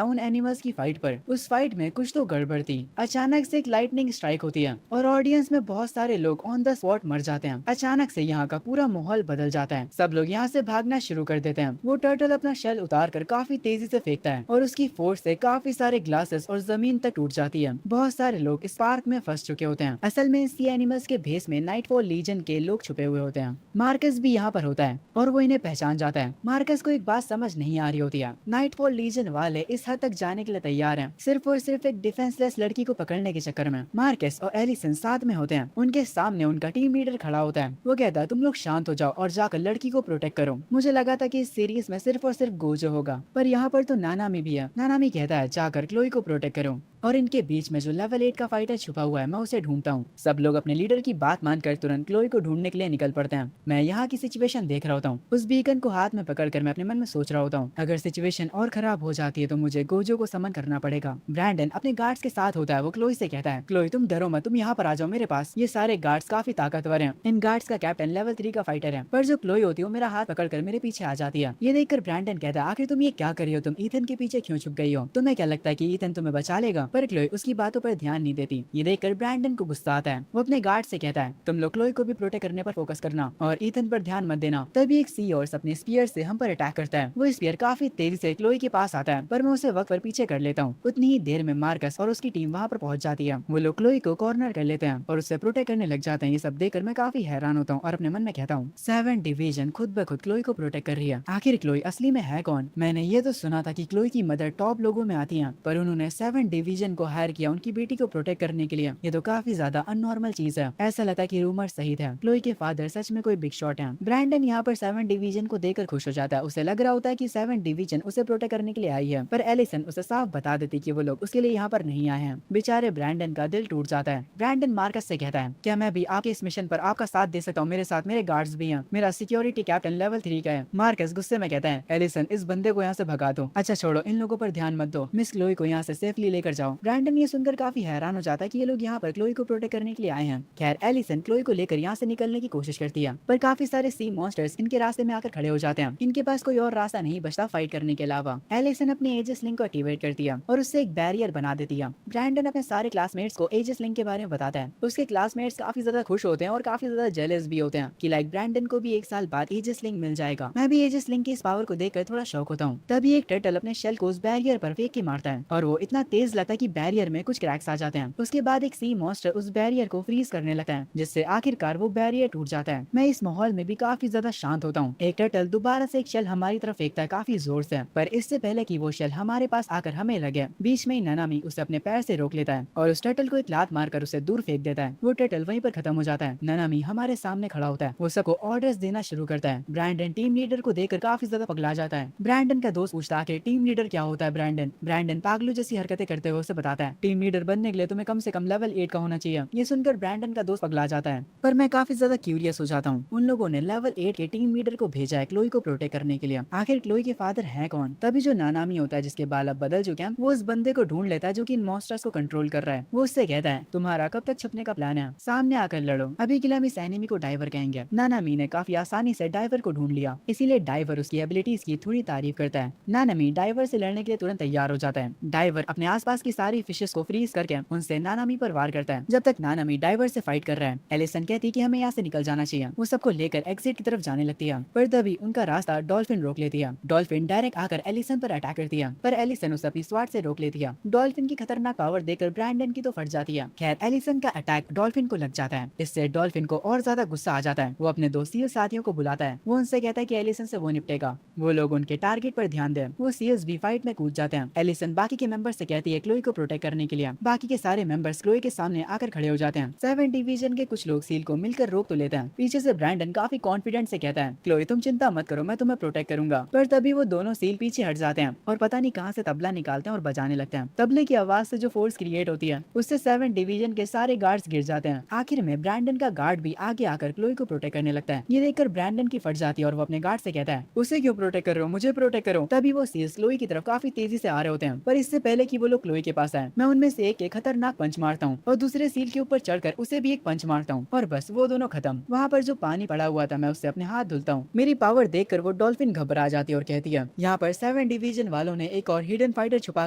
है उन एनिमल्स की फाइट पर। उस फाइट में कुछ तो गड़बड़ थी। अचानक से एक लाइटनिंग स्ट्राइक होती है और ऑडियंस में बहुत सारे लोग ऑन द स्पॉट मर जाते हैं। अचानक से यहाँ का पूरा माहौल बदल जाता है। सब लोग यहाँ से भागना शुरू कर देते हैं। वो टर्टल अपना शेल उतार कर काफी तेजी से फेंकता है और उसकी फोर्स से काफी सारे ग्लासेस और जमीन तक टूट जाती है। बहुत सारे लोग इस पार्क में फंस चुके होते हैं। असल में सी एनिमल्स के भेस में नाइटफॉल लीजन के लोग छुपे हुए होते हैं। मार्कस भी यहाँ पर होता है और वो इन्हें पहचान जाता है। मार्कस को एक बात समझ नहीं आ रही होती है, नाइटफॉल लीजन वाले इस हद तक जाने के लिए तैयार हैं, सिर्फ और सिर्फ एक डिफेंसलेस लड़की को पकड़ने के चक्कर में। मार्कस और एलिसन साथ में होते हैं। उनके सामने उनका टीम लीडर खड़ा होता है। वो कहता है, तुम लोग शांत हो जाओ और जाकर लड़की को प्रोटेक्ट करो। मुझे लगा था कि इस सीरीज में सिर्फ और सिर्फ गोजो होगा, पर यहाँ पर तो नानामी भी है। नानामी कहता है, जाकर क्लोई को प्रोटेक्ट करो। और इनके बीच में जो लेवल 8 का फाइटर छुपा हुआ है, मैं उसे ढूंढता हूँ। सब लोग अपने लीडर की बात मानकर तुरंत क्लोई को ढूंढने के लिए निकल पड़ते हैं। मैं यहाँ की सिचुएशन देख रहा होता हूँ। उस बीकन को हाथ में पकड़कर मैं अपने मन में सोच रहा होता हूँ, अगर सिचुएशन और खराब हो जाती है तो मुझे गोजो को समन करना पड़ेगा। ब्रैंडन अपने गार्ड्स के साथ होता है। वो क्लोई से कहता है, क्लोई तुम डरो मत, तुम यहाँ पर आ जाओ मेरे पास। ये सारे गार्ड्स काफी ताकतवर हैं। इन गार्ड्स का कैप्टन लेवल 3 का फाइटर है। पर जो क्लोई होती है वो मेरा हाथ पकड़कर मेरे पीछे आ जाती है। ये देखकर ब्रैंडन कहता है, आखिर तुम ये क्या कर रही हो, तुम ईथन के पीछे क्यों छुप गई हो, तुम्हें क्या लगता है कि ईथन तुम्हें बचा लेगा। पर क्लोई उसकी बातों पर ध्यान नहीं देती। ये देखकर ब्रैंडन को गुस्सा आता है। वो अपने गार्ड से कहता है, तुम लोग क्लोई को भी प्रोटेक्ट करने पर फोकस करना और ईथन पर ध्यान मत देना। तभी एक सी और अपने स्पीयर से हम पर अटैक करता है। वो स्पीयर काफी तेजी से क्लोई के पास आता है, पर मैं उसे वक्त पर पीछे कर लेता हूँ। उतनी ही देर में मार्कस और उसकी टीम वहाँ पर पहुंच जाती है। वो लोग क्लोई को कॉर्नर कर लेते हैं और उससे प्रोटेक्ट करने लग जाते हैं। ये सब देखकर मैं काफी हैरान होता हूँ और अपने मन में कहता हूँ, 7 डिवीजन खुद ब खुद क्लोई को प्रोटेक्ट कर रही है। आखिर क्लोई असली में है कौन। मैंने ये तो सुना था कि क्लोई की मदर टॉप लोगों में आती है, पर उन्होंने 7 डिवीजन को हायर किया उनकी बेटी को प्रोटेक्ट करने के लिए। ये तो काफी ज्यादा अननॉर्मल चीज है। ऐसा लगता है कि रूमर सही था, क्लोई के फादर सच में कोई बिग शॉट है। ब्रैंडन यहाँ पर 7 डिवीजन को देखकर खुश हो जाता है। उसे लग रहा होता है कि 7 डिवीजन उसे प्रोटेक्ट करने के लिए आई है, पर एलिसन उसे साफ बता देती कि वो लोग उसके लिए यहाँ पर नहीं आए हैं। बेचारे ब्रैंडन का दिल टूट जाता है। ब्रैंडन मार्कस से कहता है, क्या मैं भी आपके इस मिशन पर आपका साथ दे सकता हूँ। मेरे साथ मेरे गार्ड्स भी हैं, मेरा सिक्योरिटी कैप्टन लेवल 3 का है। मार्कस गुस्से में कहता है, एलिसन इस बंदे को यहाँ से भगा दो। अच्छा छोड़ो, इन लोगों पर ध्यान मत दो, मिस क्लोई को यहाँ से सेफली लेकर जाओ। ब्रैंडन ये सुनकर काफी हैरान हो जाता है कि ये लोग यहाँ पर क्लोई को प्रोटेक्ट करने के लिए आए हैं। खैर, एलिसन क्लोई को लेकर यहाँ से निकलने की कोशिश करती है, पर काफी सारे सी मॉन्स्टर्स इनके रास्ते में आकर खड़े हो जाते हैं। इनके पास कोई और रास्ता नहीं बचता फाइट करने के अलावा। एलिसन अपनी एजिस लिंक को एक्टिवेट करती है और उससे एक बैरियर बना देती है। ब्रैंडन अपने सारे क्लासमेट्स को एजिस लिंक के बारे में बताता है। उसके क्लासमेट्स काफी ज्यादा खुश होते हैं और काफी ज्यादा जेलस भी होते हैं कि लाइक ब्रैंडन को भी 1 साल बाद एजिस लिंक मिल जाएगा। मैं भी एजिस लिंक की इस पावर को देखकर थोड़ा शौक होता हूँ। तभी एक टर्टल अपने शेल को उस बैरियर पर फेंक के मारता है और वो इतना तेज लगता है कि बैरियर में कुछ क्रैक्स आ जाते हैं। उसके बाद एक सी मॉन्स्टर उस बैरियर को फ्रीज करने लगता है, जिससे आखिरकार वो बैरियर टूट जाता है। मैं इस माहौल में भी काफी ज्यादा शांत होता हूँ। एक टर्टल दोबारा से एक शेल हमारी तरफ फेंकता है काफी जोर से, पर इससे पहले कि वो शेल हमारे पास आकर हमें लगे, बीच में ही नानामी उसे अपने पैर से रोक लेता है और उस टर्टल को एक लात मारकर उसे दूर फेंक देता है। वो टर्टल वहीं पर खत्म हो जाता है। नानामी हमारे सामने खड़ा होता है। वो सबको ऑर्डर्स देना शुरू करता है। ब्रैंडन टीम लीडर को देखकर काफी ज्यादा पगला जाता है। ब्रैंडन का दोस्त पूछता है कि टीम लीडर क्या होता है। ब्रैंडन पागलों जैसी हरकतें करते हुए उसे बताता है, टीम लीडर बनने के लिए तुम्हें कम से कम लेवल 8 का होना चाहिए। ये सुनकर ब्रैंडन का दोस्त पगला जाता है, पर मैं काफी ज्यादा क्यूरियस हो जाता हूँ। उन लोगों ने लेवल 8 के टीम लीडर को भेजा है क्लोई को प्रोटेक्ट करने के लिए। आखिर क्लोई के फादर है कौन। तभी जो नानामी होता है जिसके बाल अब बदल चुके हैं, वो उस बंदे को ढूंढ लेता है जो कि इन मॉन्स्टर्स को कंट्रोल कर रहा है। वो उससे कहता है, तुम्हारा कब तक छुपने का प्लान है, सामने आकर लड़ो। अभी के लिए हम इस एनिमी को डाइवर कहेंगे। नानामी ने काफी आसानी से डाइवर को ढूंढ लिया, इसीलिए डाइवर उसकी एबिलिटीज की थोड़ी तारीफ करता है। नानामी डाइवर से लड़ने के लिए तुरंत तैयार हो जाता है। डाइवर अपने आसपास की की सारी फिशेस को फ्रीज करके उनसे नानामी पर वार करता है जब तक नानामी डाइवर से फाइट कर रहा है। एलिसन कहती है कि हमें यहाँ से निकल जाना चाहिए। वो सबको लेकर एग्जिट की तरफ जाने लगती है, पर तभी उनका रास्ता डॉल्फिन रोक लेती है। डॉल्फिन डायरेक्ट आकर एलिसन पर अटैक करती है, पर एलिसन उसे अपनी स्वाट से रोक लेती है। डॉल्फिन की खतरनाक पावर देखकर ब्रैंडन की तो फट जाती है। खैर एलिसन का अटैक डॉल्फिन को लग जाता है, इससे डॉल्फिन को और ज्यादा गुस्सा आ जाता है। वो अपने दो सील साथियों को बुलाता है। वो उनसे कहता है कि एलिसन से वो निपटेगा, वो लोग उनके टारगेट पर ध्यान दें। वो सील्स भी फाइट में कूद जाते हैं। एलिसन बाकी के मेंबर से कहती है क्लोई को प्रोटेक्ट करने के लिए। बाकी के सारे मेंबर्स क्लोई के सामने आकर खड़े हो जाते हैं। 7 डिवीजन के कुछ लोग सील को मिलकर रोक तो लेते हैं। पीछे से ब्रैंडन काफी कॉन्फिडेंट से कहता है क्लोई तुम चिंता मत करो, मैं तुम्हें प्रोटेक्ट करूंगा। पर तभी वो दोनों सील पीछे हट जाते हैं और पता नहीं कहां से तबला निकालते हैं और बजाने लगते हैं। तबले की आवाज से जो फोर्स क्रिएट होती है उससे 7 डिवीजन के सारे गार्ड्स गिर जाते हैं। आखिर में ब्रैंडन का गार्ड भी आगे आकर क्लोई को प्रोटेक्ट करने लगता है। ये देखकर ब्रैंडन की फट जाती है और वो अपने गार्ड से कहता है उसे क्यों प्रोटेक्ट कर रहे हो, मुझे प्रोटेक्ट करो। तभी वो सील्स क्लोई की तरफ काफी तेजी से आ रहे होते हैं, पर इससे पहले कि वो लोग क्लोई के पास आए मैं उनमें से एक खतरनाक पंच मारता हूँ और दूसरे सील के ऊपर चढ़कर उसे भी एक पंच मारता हूँ और बस वो दोनों खत्म। वहाँ पर जो पानी पड़ा हुआ था मैं उससे अपने हाथ धुलता हूँ। मेरी पावर देखकर वो डॉल्फिन घबरा जाती है और कहती है यहाँ पर 7 डिवीजन वालों ने एक और हिडन फाइटर छुपा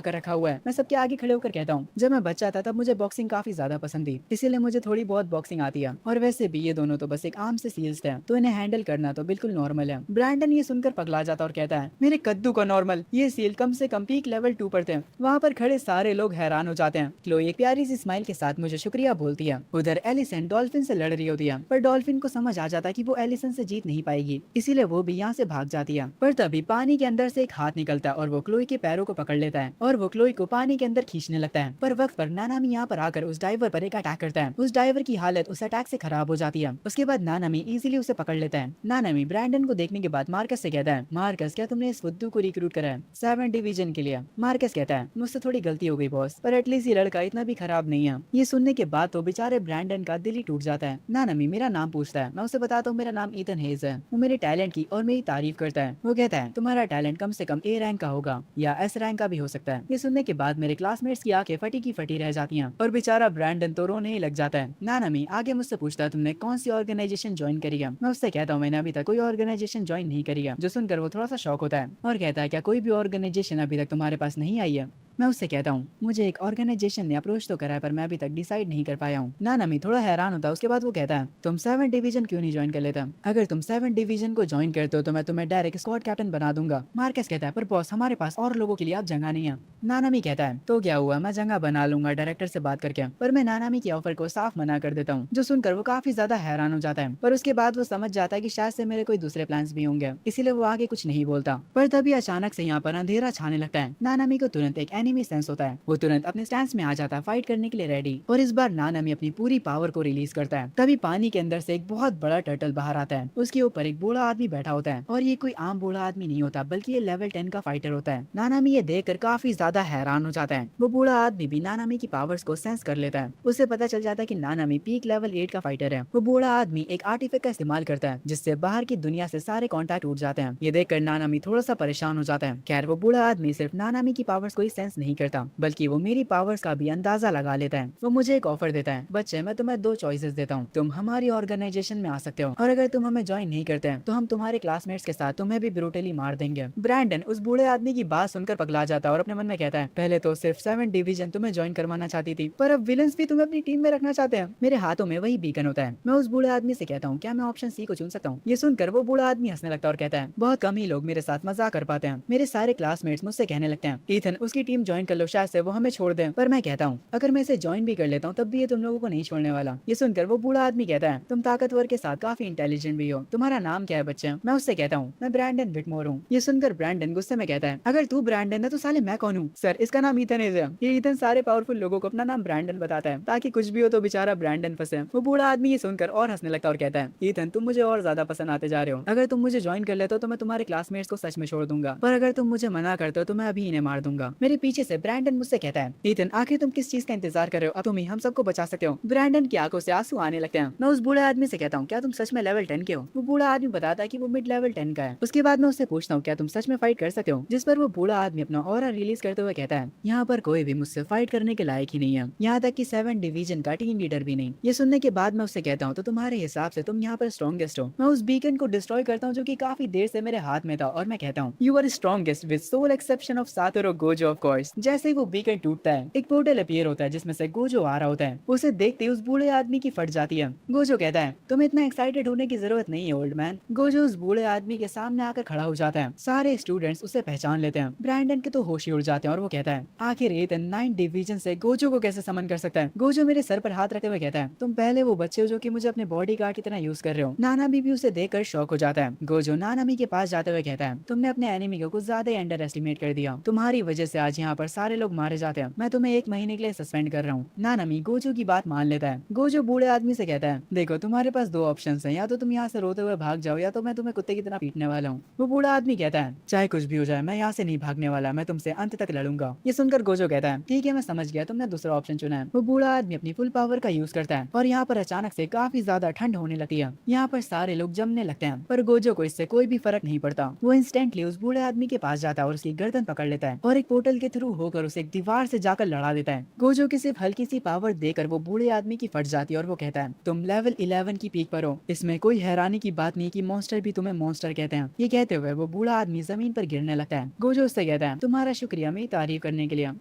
कर रखा हुआ है। मैं सबके आगे खड़े होकर कहता हूँ जब मैं बच्चा था तब मुझे बॉक्सिंग काफी ज्यादा पसंद थी, इसीलिए मुझे थोड़ी बहुत बॉक्सिंग आती है। और वैसे भी ये दोनों तो बस एक आम से सील्स थे, तो इन्हें हैंडल करना तो बिल्कुल नॉर्मल है। ब्रैंडन ये सुनकर पगला जाता और कहता है मेरे कद्दू का नॉर्मल, ये सील कम से कम पीक लेवल 2 पर थे। वहाँ पर खड़े सारे लोग हैरान हो जाते हैं। क्लोई एक प्यारी सी स्माइल के साथ मुझे शुक्रिया बोलती है। उधर एलिसन डॉल्फिन से लड़ रही होती है, पर डॉल्फिन को समझ आ जाता है कि वो एलिसन से जीत नहीं पाएगी, इसीलिए वो भी यहाँ से भाग जाती है। पर तभी पानी के अंदर से एक हाथ निकलता है और वो क्लोई के पैरों को पकड़ लेता है और वो क्लोई को पानी के अंदर खींचने लगता है। पर वक्त पर नानामी यहाँ पर आकर उस डाइवर पर एक अटैक करता है। उस डाइवर की हालत उस अटैक से खराब हो जाती है। उसके बाद नानामी इजीली उसे पकड़ लेता है। नानामी ब्रैंडन को देखने के बाद मार्कस से कहता है मार्कस क्या तुमने इस फुद्दू को रिक्रूट करा है 7 डिवीजन के लिए? मार्कस कहता है मुझसे थोड़ी गलती हो गई बॉस, पर एटलीस्ट ये लड़का इतना भी खराब नहीं है। ये सुनने के बाद तो बेचारे ब्रैंडन का दिल ही टूट जाता है। नानामी मेरा नाम पूछता है, मैं उसे बताता हूँ मेरा नाम ईथन हेज है। वो मेरे टैलेंट की और मेरी तारीफ करता है। वो कहता है तुम्हारा टैलेंट कम से कम ए रैंक का होगा या एस रैंक का भी हो सकता है। ये सुनने के बाद मेरे क्लासमेट्स की आंखें फटी की फटी रह जाती हैं और बेचारा ब्रैंडन तो रोने ही लग जाता है। नानामी आगे मुझसे पूछता है तुमने कौन सी ऑर्गेनाइजेशन ज्वाइन करी है? मैं उससे कहता हूँ मैंने अभी तक कोई ऑर्गेनाइजेशन ज्वाइन नहीं करी है। जो सुनकर वो थोड़ा सा शॉक होता है और कहता है क्या कोई भी ऑर्गेनाइजेशन अभी तक तुम्हारे पास नहीं आई है? मैं उससे कहता हूँ मुझे एक ऑर्गेनाइजेशन ने अप्रोच तो करा है पर मैं अभी तक डिसाइड नहीं कर पाया हूँ। नानामी थोड़ा हैरान होता है। उसके बाद वो कहता है तुम 7 डिवीजन क्यों नहीं ज्वाइन कर लेता? अगर तुम 7 डिवीजन को ज्वाइन करते हो तो मैं तुम्हें डायरेक्ट स्क्वाड कैप्टन बना दूंगा। मार्कस कहता है पर बॉस हमारे पास और लोगों के लिए अब जगह नहीं है। नानामी कहता है तो क्या हुआ, मैं जगह बना लूंगा डायरेक्टर से बात करके। पर मैं नानामी की ऑफर को साफ मना कर देता हूँ, जो सुनकर वो काफी ज्यादा हैरान हो जाता है। पर उसके बाद वो समझ जाता है कि शायद से मेरे कोई दूसरे प्लान्स भी होंगे, इसीलिए वो आगे कुछ नहीं बोलता। पर तभी अचानक से यहाँ पर अंधेरा छाने लगता है। नानामी को तुरंत एक एनिमी सेंस होता है। वो तुरंत अपने स्टैंड में आ जाता है फाइट करने के लिए रेडी, और इस बार नानामी अपनी पूरी पावर को रिलीज करता है। तभी पानी के अंदर से एक बहुत बड़ा टर्टल बाहर आता है। उसके ऊपर एक बूढ़ा आदमी बैठा होता है और ये कोई आम बूढ़ा आदमी नहीं होता बल्कि ये लेवल 10 का फाइटर होता है। नानामी ये देखकर काफी ज्यादा हैरान हो जाता है। वो बूढ़ा आदमी भी नानामी की पावर्स को सेंस कर लेता है। उसे पता चल जाता है कि नानामी पीक लेवल 8 का फाइटर है। वो बूढ़ा आदमी एक आर्टिफैक्ट का इस्तेमाल करता है जिससे बाहर की दुनिया से सारे कॉन्टैक्ट उठ जाते हैं। ये देखकर नानामी थोड़ा सा परेशान हो जाता है। खैर वो बूढ़ा आदमी सिर्फ नानामी की पावर्स को ही सेंस नहीं करता बल्कि वो मेरी पावर्स का भी अंदाजा लगा लेता है। वो मुझे एक ऑफर देता है, बच्चे मैं तुम्हें 2 चॉइसेस देता हूँ, तुम हमारी ऑर्गेनाइजेशन में आ सकते हो और अगर तुम हमें ज्वाइन नहीं करते हैं तो हम तुम्हारे क्लासमेट्स के साथ तुम्हें भी ब्रूटली मार देंगे। ब्रैंडन उस बूढ़े आदमी की बात सुनकर पगला जाता है और अपने मन में कहता है पहले तो सिर्फ 7 डिवीजन तुम्हें ज्वाइन करवाना चाहती थी, पर अब विलन्स भी तुम्हें अपनी टीम में रखना चाहते हैं। मेरे हाथों में वही बीकन होता है। मैं उस बूढ़े आदमी से कहता हूँ क्या मैं ऑप्शन सी को चुन सकता हूँ? ये सुनकर वो बूढ़ा आदमी हंसने लगता है और कहता है बहुत कम ही लोग मेरे साथ मजाक कर पाते हैं। मेरे सारे क्लासमेट्स मुझसे कहने लगते हैं ईथन उसकी टीम ज्वाइन कर लो, शायद से वो हमें छोड़ दें। पर मैं कहता हूँ अगर मैं इसे ज्वाइन भी कर लेता हूँ तब भी ये तुम लोगों को नहीं छोड़ने वाला। ये सुनकर वो बूढ़ा आदमी कहता है तुम ताकतवर के साथ काफी इंटेलिजेंट भी हो, तुम्हारा नाम क्या है बच्चे? मैं उससे कहता हूँ मैं ब्रैंडन विटमोर हूँ। ये सुनकर ब्रैंडन गुस्से में कहता है अगर तू ब्रैंडन है तो साले मैं कौन हूँ? सर इसका नाम ईथन है। ये ईथन सारे पावरफुल लोगों को अपना नाम ब्रैंडन बताता है ताकि कुछ भी हो तो बेचारा ब्रैंडन फंसे। वो बूढ़ा आदमी ये सुनकर और हंसने लगता और कहता है ईथन तुम मुझे और ज्यादा पसंद आते जा रहे हो। अगर तुम मुझे ज्वाइन कर लेते हो तो मैं तुम्हारे क्लासमेट्स को सच में छोड़ दूंगा, पर अगर तुम मुझे मना करते हो तो मैं अभी इन्हें मार दूंगा। मेरे पीछे से ब्रैंडन मुझसे कहता है ईथन आखिर तुम किस चीज का इंतजार कर रहे हो? अब तुम ही हम सबको बचा सकते हो। ब्रैंडन की आंखों से आंसू आने लगते हैं। मैं उस बूढ़े आदमी से कहता हूँ क्या तुम सच में लेवल 10 के हो? वो बूढ़ा आदमी बताता है कि वो मिड लेवल 10 का है। उसके बाद मैं उससे पूछता हूँ क्या तुम सच में फाइट कर सकते हो? जिस पर वो बूढ़ा आदमी अपना ऑरा रिलीज करते हुए कहता है यहाँ पर कोई भी मुझसे फाइट करने के लायक ही नहीं है, यहाँ तक कि 7 डिवीजन का टीम लीडर भी नहीं। ये सुनने के बाद मैं उससे कहता हूँ तो तुम्हारे हिसाब से तुम यहाँ पर स्ट्रॉन्गेस्ट हो। मैं उस बीकन को डिस्ट्रॉय करता हूँ जो कि काफी देर से मेरे हाथ में था और मैं कहता हूँ you are strongest with sole exception of Satoru Gojo of course. Universe. जैसे ही वो बीकन टूटता है, एक पोर्टल अपीयर होता है जिसमें से गोजो आ रहा होता है। उसे देखते ही उस बूढ़े आदमी की फट जाती है। गोजो कहता है, तुम्हें इतना एक्साइटेड होने की जरूरत नहीं है ओल्ड मैन। गोजो उस बूढ़े आदमी के सामने आकर खड़ा हो जाता है। सारे स्टूडेंट्स उसे पहचान लेते हैं। ब्रैंडन के तो होश ही उड़ जाते हैं और वो कहता है, आखिर ईथन 9 डिवीजन से गोजो को कैसे समन कर सकता है। गोजो मेरे सर पर हाथ रखते हुए कहता है, तुम पहले वो बच्चे हो जो कि मुझे अपने बॉडी गार्ड की तरह यूज कर रहे हो। नानामी भी उसे देखकर शॉक हो जाता है। गोजो नानामी के पास जाते हुए कहता है, तुमने अपने एनिमी को कुछ ज्यादा ही अंडर एस्टिमेट कर दिया। तुम्हारी वजह से आज यहाँ पर सारे लोग मारे जाते हैं। मैं तुम्हें 1 महीने के लिए सस्पेंड कर रहा हूँ। नानामी गोजो की बात मान लेता है। गोजो बूढ़े आदमी से कहता है, देखो तुम्हारे पास 2 ऑप्शन हैं, या तो तुम यहाँ से रोते हुए भाग जाओ या तो मैं तुम्हें कुत्ते की तरह पीटने वाला हूँ। वो बूढ़ा आदमी कहता है, चाहे कुछ भी हो जाए मैं यहाँ से नहीं भागने वाला, मैं तुमसे अंत तक लड़ूंगा। ये सुनकर गोजो कहता है, ठीक है मैं समझ गया, तुमने दूसरा ऑप्शन चुना है। वो बूढ़ा आदमी अपनी फुल पावर का यूज करता है और यहाँ पर अचानक से काफी ज्यादा ठंड होने लगती है। यहाँ पर सारे लोग जमने लगते हैं, पर गोजो को इससे कोई भी फर्क नहीं पड़ता। वो इंस्टेंटली उस बूढ़े आदमी के पास जाता है और उसकी गर्दन पकड़ लेता है और एक पोर्टल के थ्रू होकर उसे एक दीवार से जाकर लड़ा देता है। गोजो की सिर्फ हल्की सी पावर देकर वो बूढ़े आदमी की फट जाती है और वो कहता है, तुम लेवल 11 की पीक पर हो। इसमें कोई हैरानी की बात नहीं कि मॉन्स्टर भी तुम्हें मॉन्स्टर कहते हैं। ये कहते हुए वो बूढ़ा आदमी जमीन पर गिरने लगता है। गोजो उससे कहता है, तुम्हारा शुक्रिया मेरी तारीफ करने के लिए,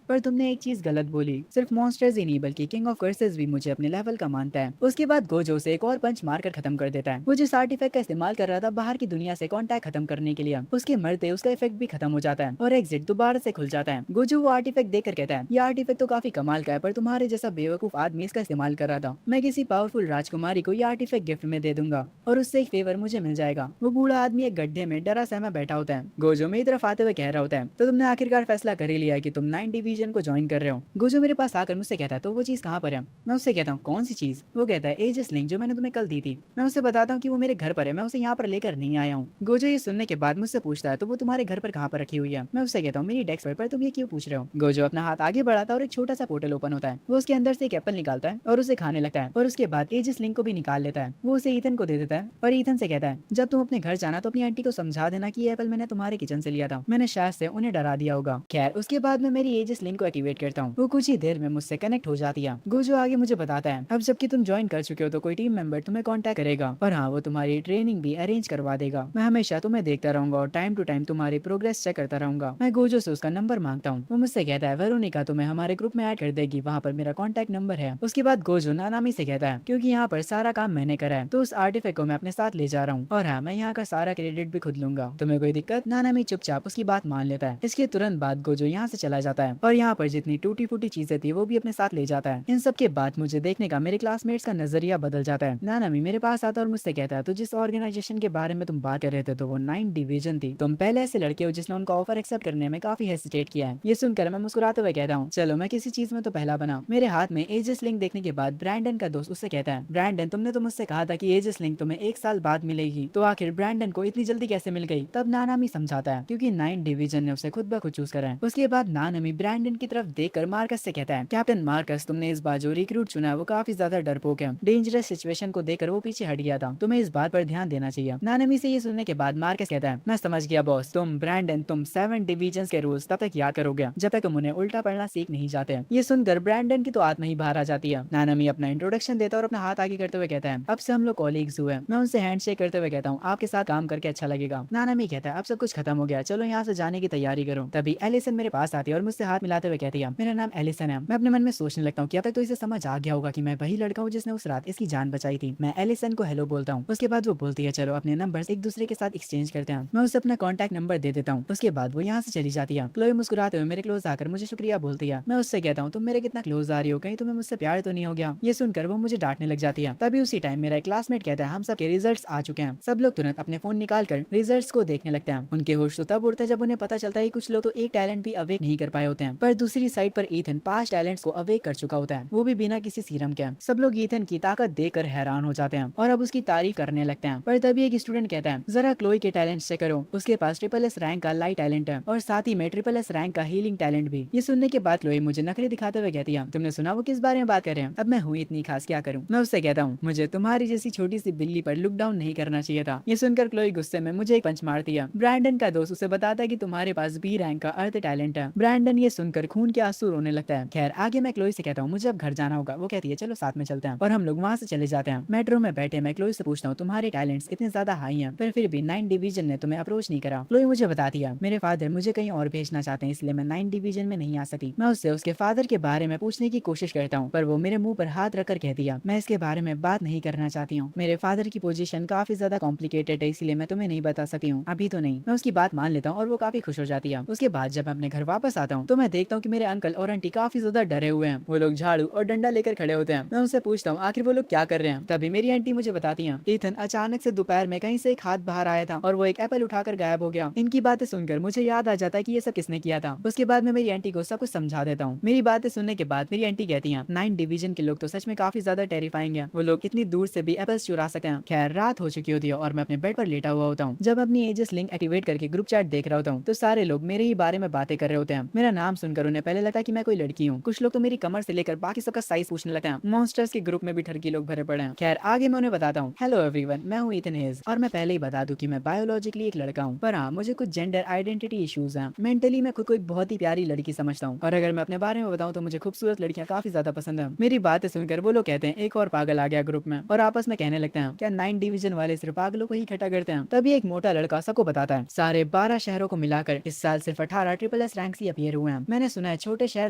पर तुमने एक चीज गलत बोली। सिर्फ मॉन्स्टर्स ही नहीं बल्कि किंग ऑफ कर्सेस भी मुझे अपने लेवल का मानता है। उसके बाद गोजो उसे एक और पंच मारकर खत्म कर देता है। वो जिस आर्टिफैक्ट का इस्तेमाल कर रहा था बाहर की दुनिया से कांटेक्ट खत्म करने के लिए, उसके मरते उसका इफेक्ट भी खत्म हो जाता है और एग्जिट दोबारा से खुल जाता है। गोजो वो आर्टिफैक्ट देखकर कहता है, ये आर्टिफैक्ट तो काफी कमाल का है, पर तुम्हारे जैसा बेवकूफ आदमी इसका इस्तेमाल कर रहा था। मैं किसी पावरफुल राजकुमारी को ये आर्टिफैक्ट गिफ्ट में दे दूंगा और उससे एक फेवर मुझे मिल जाएगा। वो बूढ़ा आदमी एक गड्ढे में डरा सहमा बैठा होता है। गोजो मेरी तरफ आते हुए कह रहा होता है, तो तुमने आखिरकार फैसला कर ही लिया है कि तुम 9 डिवीजन को ज्वाइन कर रहे हो। गोजो मेरे पास आकर मुझसे कहता है, तो वो चीज कहाँ पर है। मैं उससे कहता हूँ, कौन सी चीज। वो कहता है, एजिस लिंक जो मैंने तुम्हें कल दी थी। मैं उसे बताता हूँ कि वो मेरे घर पर है, मैं उसे यहाँ पर लेकर नहीं आया हूँ। गोजो ये सुनने के बाद मुझसे पूछता है, तो वो तुम्हारे घर पर कहाँ पर रखी हुई है। मैं उससे कहता हूँ, मेरी डेस्क पर तुम ये क्यों पूछ रहे हो। गोजो अपना हाथ आगे बढ़ाता है और एक छोटा सा पोर्टल ओपन होता है। वो उसके अंदर से एक एप्पल निकालता है और उसे खाने लगता है और उसके बाद एजिस लिंक को भी निकाल लेता है। वो उसे ईथन को दे देता है और ईथन से कहता है, जब तुम अपने घर जाना तो अपनी आंटी को समझा देना कि ये एप्पल मैंने तुम्हारे किचन से लिया था। मैंने शायद से उन्हें डरा दिया होगा। खैर उसके बाद मैं मेरी एजिस लिंक को एक्टिवेट करता हूँ। वो कुछ ही देर में मुझसे कनेक्ट हो जाती है। गोजो आगे मुझे बताता है, अब जबकि तुम ज्वाइन कर चुके हो तो कोई टीम मेंबर तुम्हें कांटेक्ट करेगा और हाँ वो तुम्हारी ट्रेनिंग भी अरेंज करवा देगा। मैं हमेशा तुम्हें देखता रहूंगा और टाइम टू टाइम तुम्हारी प्रोग्रेस चेक करता रहूंगा। मैं गोजो से उसका नंबर मांगता हूँ। वो मुझसे कहता है, वेरोनिका तुम्हें हमारे ग्रुप में ऐड कर देगी, वहाँ पर मेरा कॉन्टैक्ट नंबर है। उसके बाद गोजो नानामी से कहता है, क्योंकि यहाँ पर सारा काम मैंने करा है तो उस आर्टिफैक्ट को मैं अपने साथ ले जा रहा हूँ और हाँ मैं यहाँ का सारा क्रेडिट भी खुद लूंगा। तुम्हें कोई दिक्कत। नानामी चुपचाप उसकी बात मान लेता है। इसके तुरंत बाद गोजो यहाँ से चला जाता है और यहाँ पर जितनी टूटी फूटी चीजें थी वो भी अपने साथ ले जाता है। इन सब के बाद मुझे देखने का मेरे क्लासमेट्स का नजरिया बदल जाता है। नानामी मेरे पास आता है और मुझसे कहता है, तो जिस ऑर्गेनाइजेशन के बारे में तुम बात कर रहे थे तो वो 9 डिवीजन थी। तुम पहले ऐसे लड़के हो जिसने उनका ऑफर एक्सेप्ट करने में काफी हेसिटेट किया है। ये सुनकर मैं मुस्कुराते हुए कहता हूँ, चलो मैं किसी चीज में तो पहला बना। मेरे हाथ में एजिस लिंक देखने के बाद ब्रैंडन का दोस्त उससे कहता है, ब्रैंडन तुमने तो मुझसे कहा था कि एजिस लिंक तुम्हें 1 साल बाद मिलेगी, तो आखिर ब्रैंडन को इतनी जल्दी कैसे मिल गई। तब नानामी समझाता है, क्योंकि 9 डिवीजन ने उसे खुद ब खुद चूज करा है। उसके बाद नानामी ब्रैंडन की तरफ देखकर मार्कस से कहता है, कैप्टन मार्कस तुमने इस बार जो रिक्रूट चुना है वो काफी ज्यादा डरपोक है। डेंजरस सिचुएशन को देखकर वो पीछे हट गया था, तुम्हें इस बात पर ध्यान देना चाहिए। नानामी से ये सुनने के बाद मार्कस कहता है, मैं समझ गया बॉस, तुम ब्रैंडन तुम 7 डिवीजन के रूल्स तब तक याद करोगे जब तक तुम उन्हें उल्टा पढ़ना सीख नहीं जाते। ये सुनकर ब्रैंडन की तो आत्मा ही बाहर आ जाती है। नानामी अपना इंट्रोडक्शन देता है और अपना हाथ आगे करते हुए कहता है, अब से हम लोग कॉलीग्स हुए। मैं उनसे हैंडशेक करते हुए कहता हूँ, आपके साथ काम करके अच्छा लगेगा। नानामी कहता है, अब सब कुछ खत्म हो गया, चलो यहाँ से जाने की तैयारी करो। तभी एलिसन मेरे पास आती है और मुझसे हाथ मिलाते हुए कहती है, मेरा नाम एलिसन है। मैं अपने मन में सोचने लगता हूँ कि अब तक तो इसे समझ आ गया होगा कि मैं वही लड़का हूँ जिसने उस रात इसकी जान बचाई थी। मैं एलिसन को हेलो बोलता हूँ। उसके बाद वो बोलती है, चलो अपने नंबर्स एक दूसरे के साथ एक्सचेंज करते हैं। मैं उसे अपना कॉन्टैक्ट नंबर दे देता हूँ। उसके बाद वो यहाँ से चली जाती है। क्लोई मुस्कुराते हुए मेरे क्लोज आकर मुझे शुक्रिया बोलती है। मैं उससे कहता हूँ, तुम मेरे कितना क्लोज आ रही हो, कहीं तुम्हें मुझसे प्यार तो नहीं हो गया। ये सुनकर वो मुझे डांटने लग जाती है। तभी उसी टाइम मेरा क्लासमेट कहता है, हम सब के रिजल्ट्स आ चुके हैं। सब लोग तुरंत अपने फोन निकाल कर रिजल्ट्स को देखने लगते हैं। उनके होश तो तब उड़ते हैं जब उन्हें पता चलता है कुछ लोग तो एक टैलेंट भी अवेक नहीं कर पाए होते हैं, पर दूसरी साइड पर ईथन 5 टैलेंट्स को अवेक कर चुका होता है, वो भी बिना किसी सीरम के। सब लोग ईथन की ताकत देखकर हैरान हो जाते हैं और अब उसकी तारीफ करने लगते हैं। पर तभी एक स्टूडेंट कहता है, जरा क्लोई के टैलेंट चेक करो, उसके पास SSS रैंक का लाइट टैलेंट है और साथ ही में SSS रैंक का हीलिंग टैलेंट भी। ये सुनने के बाद क्लोई मुझे नखरे दिखाते हुए कहती है, तुमने सुना वो किस बारे में बात कर रहे हैं। अब मैं हुई इतनी खास क्या करूं। मैं उससे कहता हूँ, मुझे तुम्हारी जैसी छोटी सी बिल्ली पर लुक डाउन नहीं करना चाहिए था। ये सुनकर क्लोई गुस्से में मुझे एक पंच मारती है। ब्रैंडन का दोस्त उसे बताता है कि तुम्हारे पास B रैंक का अर्थ टैलेंट है। ब्रैंडन ये सुनकर खून के आंसू रोने लगता है। खैर आगे मैं क्लोई से कहता हूँ, मुझे अब घर जाना होगा। वो कहती है, चलो साथ में चलते हैं और हम लोग वहाँ से चले जाते हैं। मेट्रो में बैठे मैं क्लोई से पूछता हूँ, तुम्हारे टैलेंट्स इतने ज्यादा हाई हैं पर फिर भी 9 डिवीजन ने तुम्हें अप्रोच नहीं करा। क्लोई मुझे बताती है, मेरे फादर मुझे कहीं और भेजना चाहते हैं, इसलिए मैं 9 डिवीजन में नहीं आ सकती। मैं उससे उसके फादर के बारे में पूछने की कोशिश करता हूँ, पर वो मेरे मुंह पर हाथ रखकर कहती है मैं इसके बारे में बात नहीं करना चाहती हूँ। मेरे फादर की पोजीशन काफी ज्यादा कॉम्प्लिकेटेड है, इसलिए मैं तुम्हें नहीं बता सकती हूँ, अभी तो नहीं। मैं उसकी बात मान लेता हूँ और वो काफी खुश हो जाती है। उसके बाद जब मैं अपने घर वापस आता हूँ तो मैं देखता हूँ कि मेरे अंकल और आंटी काफी ज्यादा डरे हुए हैं। वो लोग झाड़ू और डंडा लेकर खड़े होते हैं। मैं उनसे पूछता हूँ आखिर वो लोग क्या कर रहे हैं। तभी मेरी आंटी मुझे बताती है ईथन अचानक से दोपहर में कहीं से एक हाथ बाहर आया था और वो एक एप्पल उठाकर गायब हो गया। इनकी बातें सुनकर मुझे याद आ जाता है कि ये सब किसने किया था। उसके बाद मैं मेरी आंटी को सब कुछ समझा देता हूँ। मेरी बातें सुनने के बाद मेरी आंटी कहती है 9 डिवीजन के लोग तो सच में काफी ज्यादा टेरिफाइंग है। वो लोग कितनी दूर से भी एप्पल्स चुरा सकते हैं। खैर रात हो चुकी होती है और मैं अपने बेड पर लेटा हुआ होता हूँ। जब अपनी एजेस लिंक एक्टिवेट करके ग्रुप चैट देख रहा होता हूँ तो सारे लोग मेरे ही बारे में बातें कर रहे होते हैं। मेरा नाम सुनकर उन्हें पहले लगा कि मैं कोई लड़की हूँ। कुछ लोग तो मेरी कमर से लेकर बाकी सबका साइज पूछने लगते हैं। मॉन्स्टर्स के ग्रुप में भी ठरकी लोग भरे पड़े हैं। खैर आगे मैं उन्हें बताता हूँ हेलो एवरीवन, मैं हूँ ईथन हेज और मैं पहले ही बता दूं कि मैं बायोलॉजिकली एक लड़का हूँ, पर हाँ मुझे कुछ जेंडर आइडेंटिटी इश्यूज हैं। मेंटली मैं खुद को एक बहुत ही प्यारी लड़की समझता हूँ और अगर मैं अपने बारे में बताऊँ तो मुझे खूबसूरत लड़कियां काफी ज्यादा पसंद है। मेरी बातें सुनकर वो लोग कहते हैं एक और पागल आ गया ग्रुप में और आपस में कहने लगते हैं क्या 9 डिवीजन वाले सिर्फ पागलों को ही इकट्ठा करते हैं। तभी एक मोटा लड़का सबको बताता है सारे 12 शहरों को मिलाकर इस साल सिर्फ 18 ट्रिपल एस रैंक ही अपीयर हुए हैं। मैंने सुना है छोटे शहर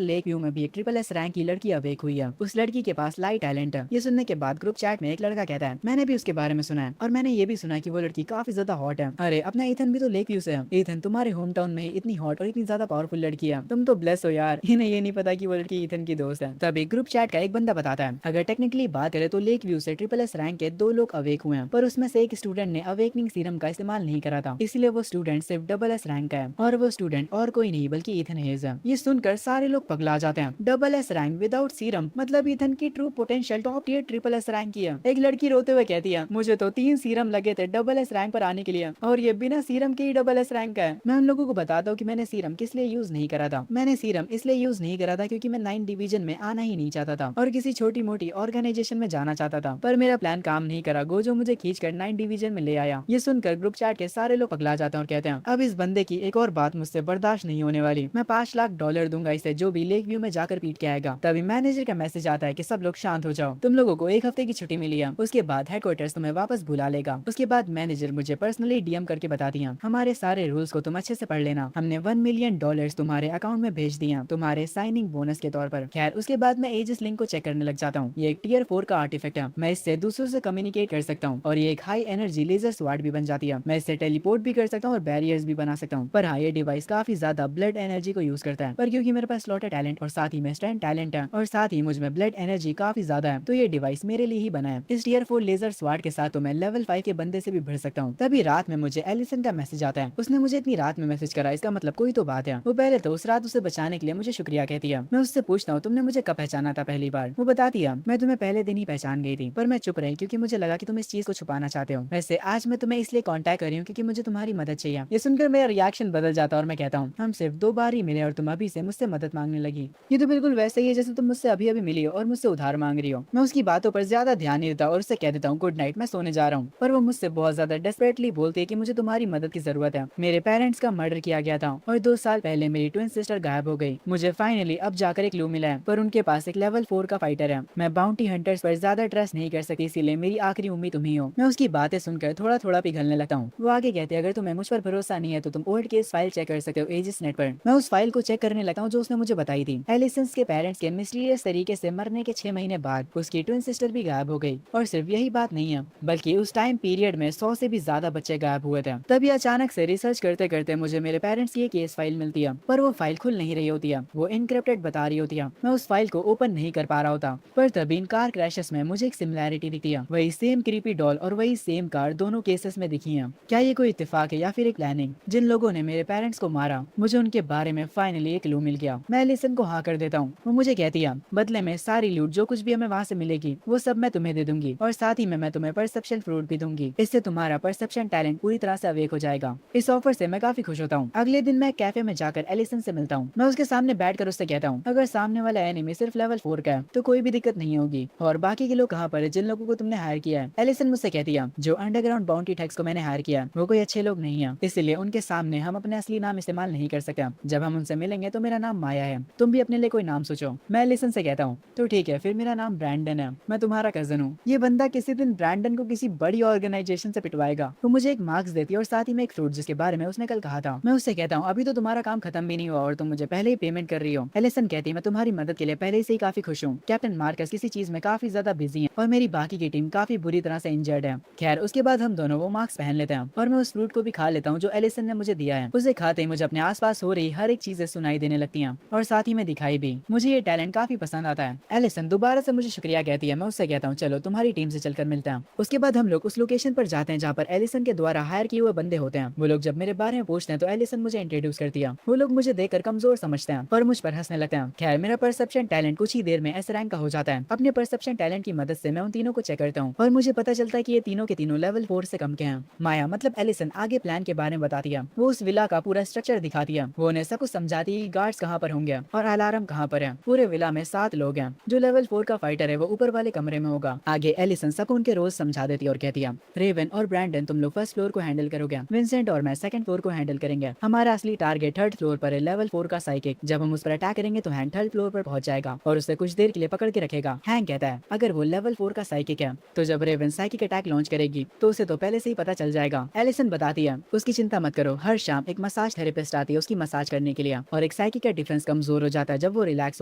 लेक व्यू में भी एक ट्रिपल एस रैंक की लड़की अवेक हुई है। उस लड़की के पास लाई टैलेंट है। ये सुनने के बाद ग्रुप चैट में एक लड़का कहता है मैंने भी उसके बारे में सुना है और मैंने ये भी सुना है कि वो लड़की काफी ज्यादा हॉट है। अरे अपना ईथन भी तो लेक व्यू से है। ईथन तुम्हारे होम टाउन में इतनी हॉट और इतनी ज्यादा पावरफुल लड़की है, तुम तो ब्लेस हो यार। इन्हें ये नहीं पता कि वो लड़की ईथन की दोस्त है। तभी ग्रुप चैट का एक बंदा बताता है अगर टेक्निकली बात करें तो लेक व्यू से ट्रिपल एस रैंक के 2 लोग अवेक हुए हैं, पर उसमें से एक स्टूडेंट ने अवेकनिंग सीरम का इस्तेमाल नहीं करा था, इसलिए वो स्टूडेंट सिर्फ डबल एस रैंक का है और वो स्टूडेंट और कोई नहीं बल्कि ईथन हेज है। ये सुनकर सारे लोग पगला जाते हैं। Double S rank without serum मतलब ईथन की true potential top tier triple S rank की है। एक लड़की रोते हुए कहती है मुझे तो 3 सीरम लगे थे डबल एस रैंक पर आने के लिए और ये बिना सीरम के ही डबल एस रैंक का है। मैं उन लोगों को बताता हूँ कि मैंने सीरम किस लिए यूज नहीं करा था। मैंने सीरम इसलिए यूज नहीं करा था क्योंकि मैं 9 डिवीजन में आना ही नहीं चाहता था और किसी छोटी मोटी ऑर्गेनाइजेशन में जाना चाहता था, पर मेरा प्लान काम नहीं करा। गोजो मुझे खींचकर 9 डिवीजन में ले आया। ये सुनकर ग्रुप चैट के सारे लोग पगला जाते हैं और कहते हैं अब इस बंदे की एक और बात मुझसे बर्दाश्त नहीं होने वाली। मैं $5 लाख दूंगा इसे जो भी लेक व्यू में जाकर पीट के आएगा। तभी मैनेजर का मैसेज आता है कि सब लोग शांत हो जाओ, तुम लोगों को 1 हफ्ते की छुट्टी मिली है। उसके बाद हेडक्वार्टर्स तुम्हें वापस बुला लेगा। उसके बाद मैनेजर मुझे पर्सनली डीएम करके बता दिया हमारे सारे रूल्स को तुम अच्छे से पढ़ लेना। हमने $1 मिलियन तुम्हारे अकाउंट में भेज दिया तुम्हारे साइनिंग बोनस के तौर पर। खैर उसके बाद मैं एजिस लिंक को चेक करने लग जाता हूँ। ये एक टियर 4 का आर्टिफैक्ट है। मैं इससे दूसरों से कम्युनिकेट कर सकता हूँ और ये एक हाई एनर्जी लेजर स्वाड भी बन जाती है। मैं इससे टेलीपोर्ट भी कर सकता हूँ और बैरियर्स भी बना सकता हूँ। पर हाँ ये डिवाइस काफी ज्यादा ब्लड एनर्जी को यूज करता है, पर क्योंकि मेरे पास स्लॉटर टैलेंट और साथ ही में स्ट्रेंथ टैलेंट है और साथ ही मुझ में ब्लड एनर्जी काफी ज्यादा है, तो ये डिवाइस मेरे लिए ही बना है। इस टियर 4 लेजर स्वाड के साथ तो मैं लेवल 5 के बंदे से भी भिड़ सकता हूँ। तभी रात में मुझे एलिसन का मैसेज आता है। उसने मुझे इतनी रात में मैसेज करा, इसका मतलब कोई तो बात है। वो पहले तो उस रात उसे बचाने के लिए मुझे शुक्रिया कहती है। मैं उससे पूछता हूँ तुमने मुझे कब पहचाना था पहली बार। वो बताती है मैं तुम्हें पहले दिन ही पहचान गई थी, पर मैं चुप रही क्योंकि मुझे लगा कि तुम इस चीज को छुपाना चाहते हो। वैसे आज मैं तुम्हें इसलिए कांटेक्ट कर रही हूँ क्योंकि मुझे तुम्हारी मदद चाहिए। ये सुनकर मेरा रिएक्शन बदल जाता है और मैं कहता हूँ हम सिर्फ 2 बार ही मिले और तुम अभी से मुझसे मदद मांगने लगी। ये तो बिल्कुल वैसे ही है जैसे तुम मुझसे अभी अभी मिली हो और मुझसे उधार मांग रही हो। मैं उसकी बातों पर ज्यादा ध्यान नहीं देता और उससे कह देता हूँ गुड नाइट, मैं सोने जा रहा हूँ। पर वो मुझसे बहुत ज्यादा डेस्परेटली बोलती है कि मुझे तुम्हारी मदद की जरूरत है। मेरे पेरेंट्स का मर्डर किया गया था और 2 साल पहले मेरी ट्विन सिस्टर गायब हो गई। मुझे फाइनली अब जाकर एक क्लू मिला है, पर उनके पास एक लेवल 4 का फाइटर है। मैं बाउंटी हंटर्स पर ज्यादा ट्रस्ट नहीं कर सकती, इसीलिए मेरी आखिरी उम्मीद तुम ही हो। मैं उसकी बातें सुनकर थोड़ा थोड़ा पिघलने लगता हूँ। वो आगे कहते हैं अगर तुम्हें मुझ पर भरोसा नहीं है तो तुम ओल्ड केस फाइल चेक कर सकते हो एजिस नेट पर। मैं उस फाइल को चेक करने लगता हूँ जो उसने मुझे बताई थी। एलिसन के पेरेंट्स के मिस्टीरियस तरीके से मरने के 6 महीने बाद उसकी ट्विन सिस्टर भी गायब हो गई। और सिर्फ यही बात नहीं है बल्कि उस टाइम पीरियड में 100 से भी ज्यादा बच्चे गायब हुए थे। तभी अचानक से रिसर्च करते करते मुझे मेरे पेरेंट्स की एक केस फाइल मिलती है, पर वो फाइल खुल नहीं रही होती है। वो इनक्रिप्टेड बता रही होती है। मैं उस फाइल को ओपन नहीं कर पा रहा होता, पर तभी इन कार क्रैशेस में मुझे एक सिमिलैरिटी दिखती है। वही सेम क्रीपी डॉल और वही सेम कार दोनों केसेस में दिखी है। क्या ये कोई इत्तेफाक है या फिर एक प्लानिंग? जिन लोगों ने मेरे पेरेंट्स को मारा मुझे उनके बारे में फाइनली एक क्लू मिल गया। मैं एलिसन को हाँ कर देता हूँ। वो मुझे कहती है बदले में सारी लूट जो कुछ भी हमें वहाँ से मिलेगी वो सब मैं तुम्हें दे दूंगी और साथ ही में मैं तुम्हें परसेप्शन फ्रूट भी दूंगी। इससे तुम्हारा परसेप्शन टैलेंट पूरी तरह से अवेक हो जाएगा। इस ऑफर से मैं काफी खुश होता हूँ। अगले दिन मैं कैफे में जाकर एलिसन से मिलता हूँ। मैं उसके सामने बैठकर उससे कहता हूँ अगर सामने वाला एनिमी सिर्फ लेवल 4 का है तो कोई भी दिक्कत नहीं होगी। और बाकी के लोग कहाँ पर है जिन लोगों को तुमने हायर किया है? एलिसन मुझसे कहती है जो अंडरग्राउंड बाउंटी टैक्स को मैंने हायर किया वो कोई अच्छे लोग नहीं है, इसलिए उनके सामने हम अपने असली नाम इस्तेमाल नहीं कर सकते। जब हम उनसे मिलेंगे तो मेरा नाम माया है, तुम भी अपने लिए कोई नाम सोचो। मैं एलिसन से कहता हूँ तो ठीक है फिर मेरा नाम ब्रैंडन है, मैं तुम्हारा कजन हूँ। ये बंदा किसी दिन ब्रैंडन को किसी बड़ी ऑर्गेनाइजेशन से पिटवाएगा। वो मुझे एक मार्क्स देती है और साथ ही में एक फ्रूट जिसके बारे में उसने कल कहा था। मैं उससे कहता हूँ अभी तो तुम्हारा काम खत्म खत्म भी नहीं हुआ और तुम मुझे पहले ही पेमेंट कर रही हो। एलिसन कहती है मैं तुम्हारी मदद के लिए पहले से ही काफी खुश हूँ। कैप्टन मार्कस किसी चीज में काफी ज्यादा बिजी है और मेरी बाकी की टीम काफी बुरी तरह से इंजर्ड है। खैर उसके बाद हम दोनों वो मास्क पहन लेते हैं और मैं उस फ्रूट को भी खा लेता हूँ जो एलिसन ने मुझे दिया है। उसे खाते ही मुझे अपने आसपास हो रही हर एक चीजें सुनाई देने लगती हैं और साथ ही में दिखाई भी। मुझे ये टैलेंट काफी पसंद आता है। एलिसन दोबारा से मुझे शुक्रिया कहती है। मैं उससे कहता हूँ चलो तुम्हारी टीम से चलकर मिलते हैं। उसके बाद हम लोग उस लोकेशन पर जाते हैं जहाँ पर एलिसन के द्वारा हायर किए हुए बंदे होते हैं। वो लोग जब मेरे बारे में पूछते हैं तो एलिसन मुझे इंट्रोड्यूस करती है। वो लोग मुझे देखकर कमजोर समझते हैं और मुझ पर हंसने लगते हैं। खैर मेरा परसेप्शन टैलेंट कुछ ही देर में एस रैंक का हो जाता है। अपने परसेप्शन टैलेंट की मदद से मैं उन तीनों को चेक करता हूँ और मुझे पता चलता है कि ये तीनों के तीनों लेवल 4 से कम के हैं। माया मतलब एलिसन आगे प्लान के बारे में बताती है। वो उस विला का पूरा स्ट्रक्चर दिखाती है। वो उन्हें सब कुछ समझाती है गार्ड्स कहाँ पर होंगे और अलार्म कहाँ पर है। पूरे विला में 7 लोग हैं। जो लेवल 4 का फाइटर है वो ऊपर वाले कमरे में होगा। आगे एलिसन सबको उनके रोल समझा देती है और कहती है रेवन और ब्रैंडन तुम लोग फर्स्ट फ्लोर को हैंडल करोगे। विंसेंट और मैं सेकंड फ्लोर को हैंडल करेंगे। हमारा असली टारगेट थर्ड फ्लोर पर है लेवल 4 का साइकिक। जब हम उस पर अटैक करेंगे तो हैंक थर्ड फ्लोर पर पहुंच जाएगा और उसे कुछ देर के लिए पकड़ के रखेगा। हैंक कहता है अगर वो लेवल 4 का साइकिक है तो जब रेवन साइकिक अटैक लॉन्च करेगी तो उसे तो पहले से ही पता चल जाएगा। एलिसन बताती है उसकी चिंता मत करो। हर शाम एक मसाज थेरेपिस्ट आती है उसकी मसाज करने के लिए और एक साइकिक का डिफेंस कमजोर हो जाता है जब वो रिलैक्स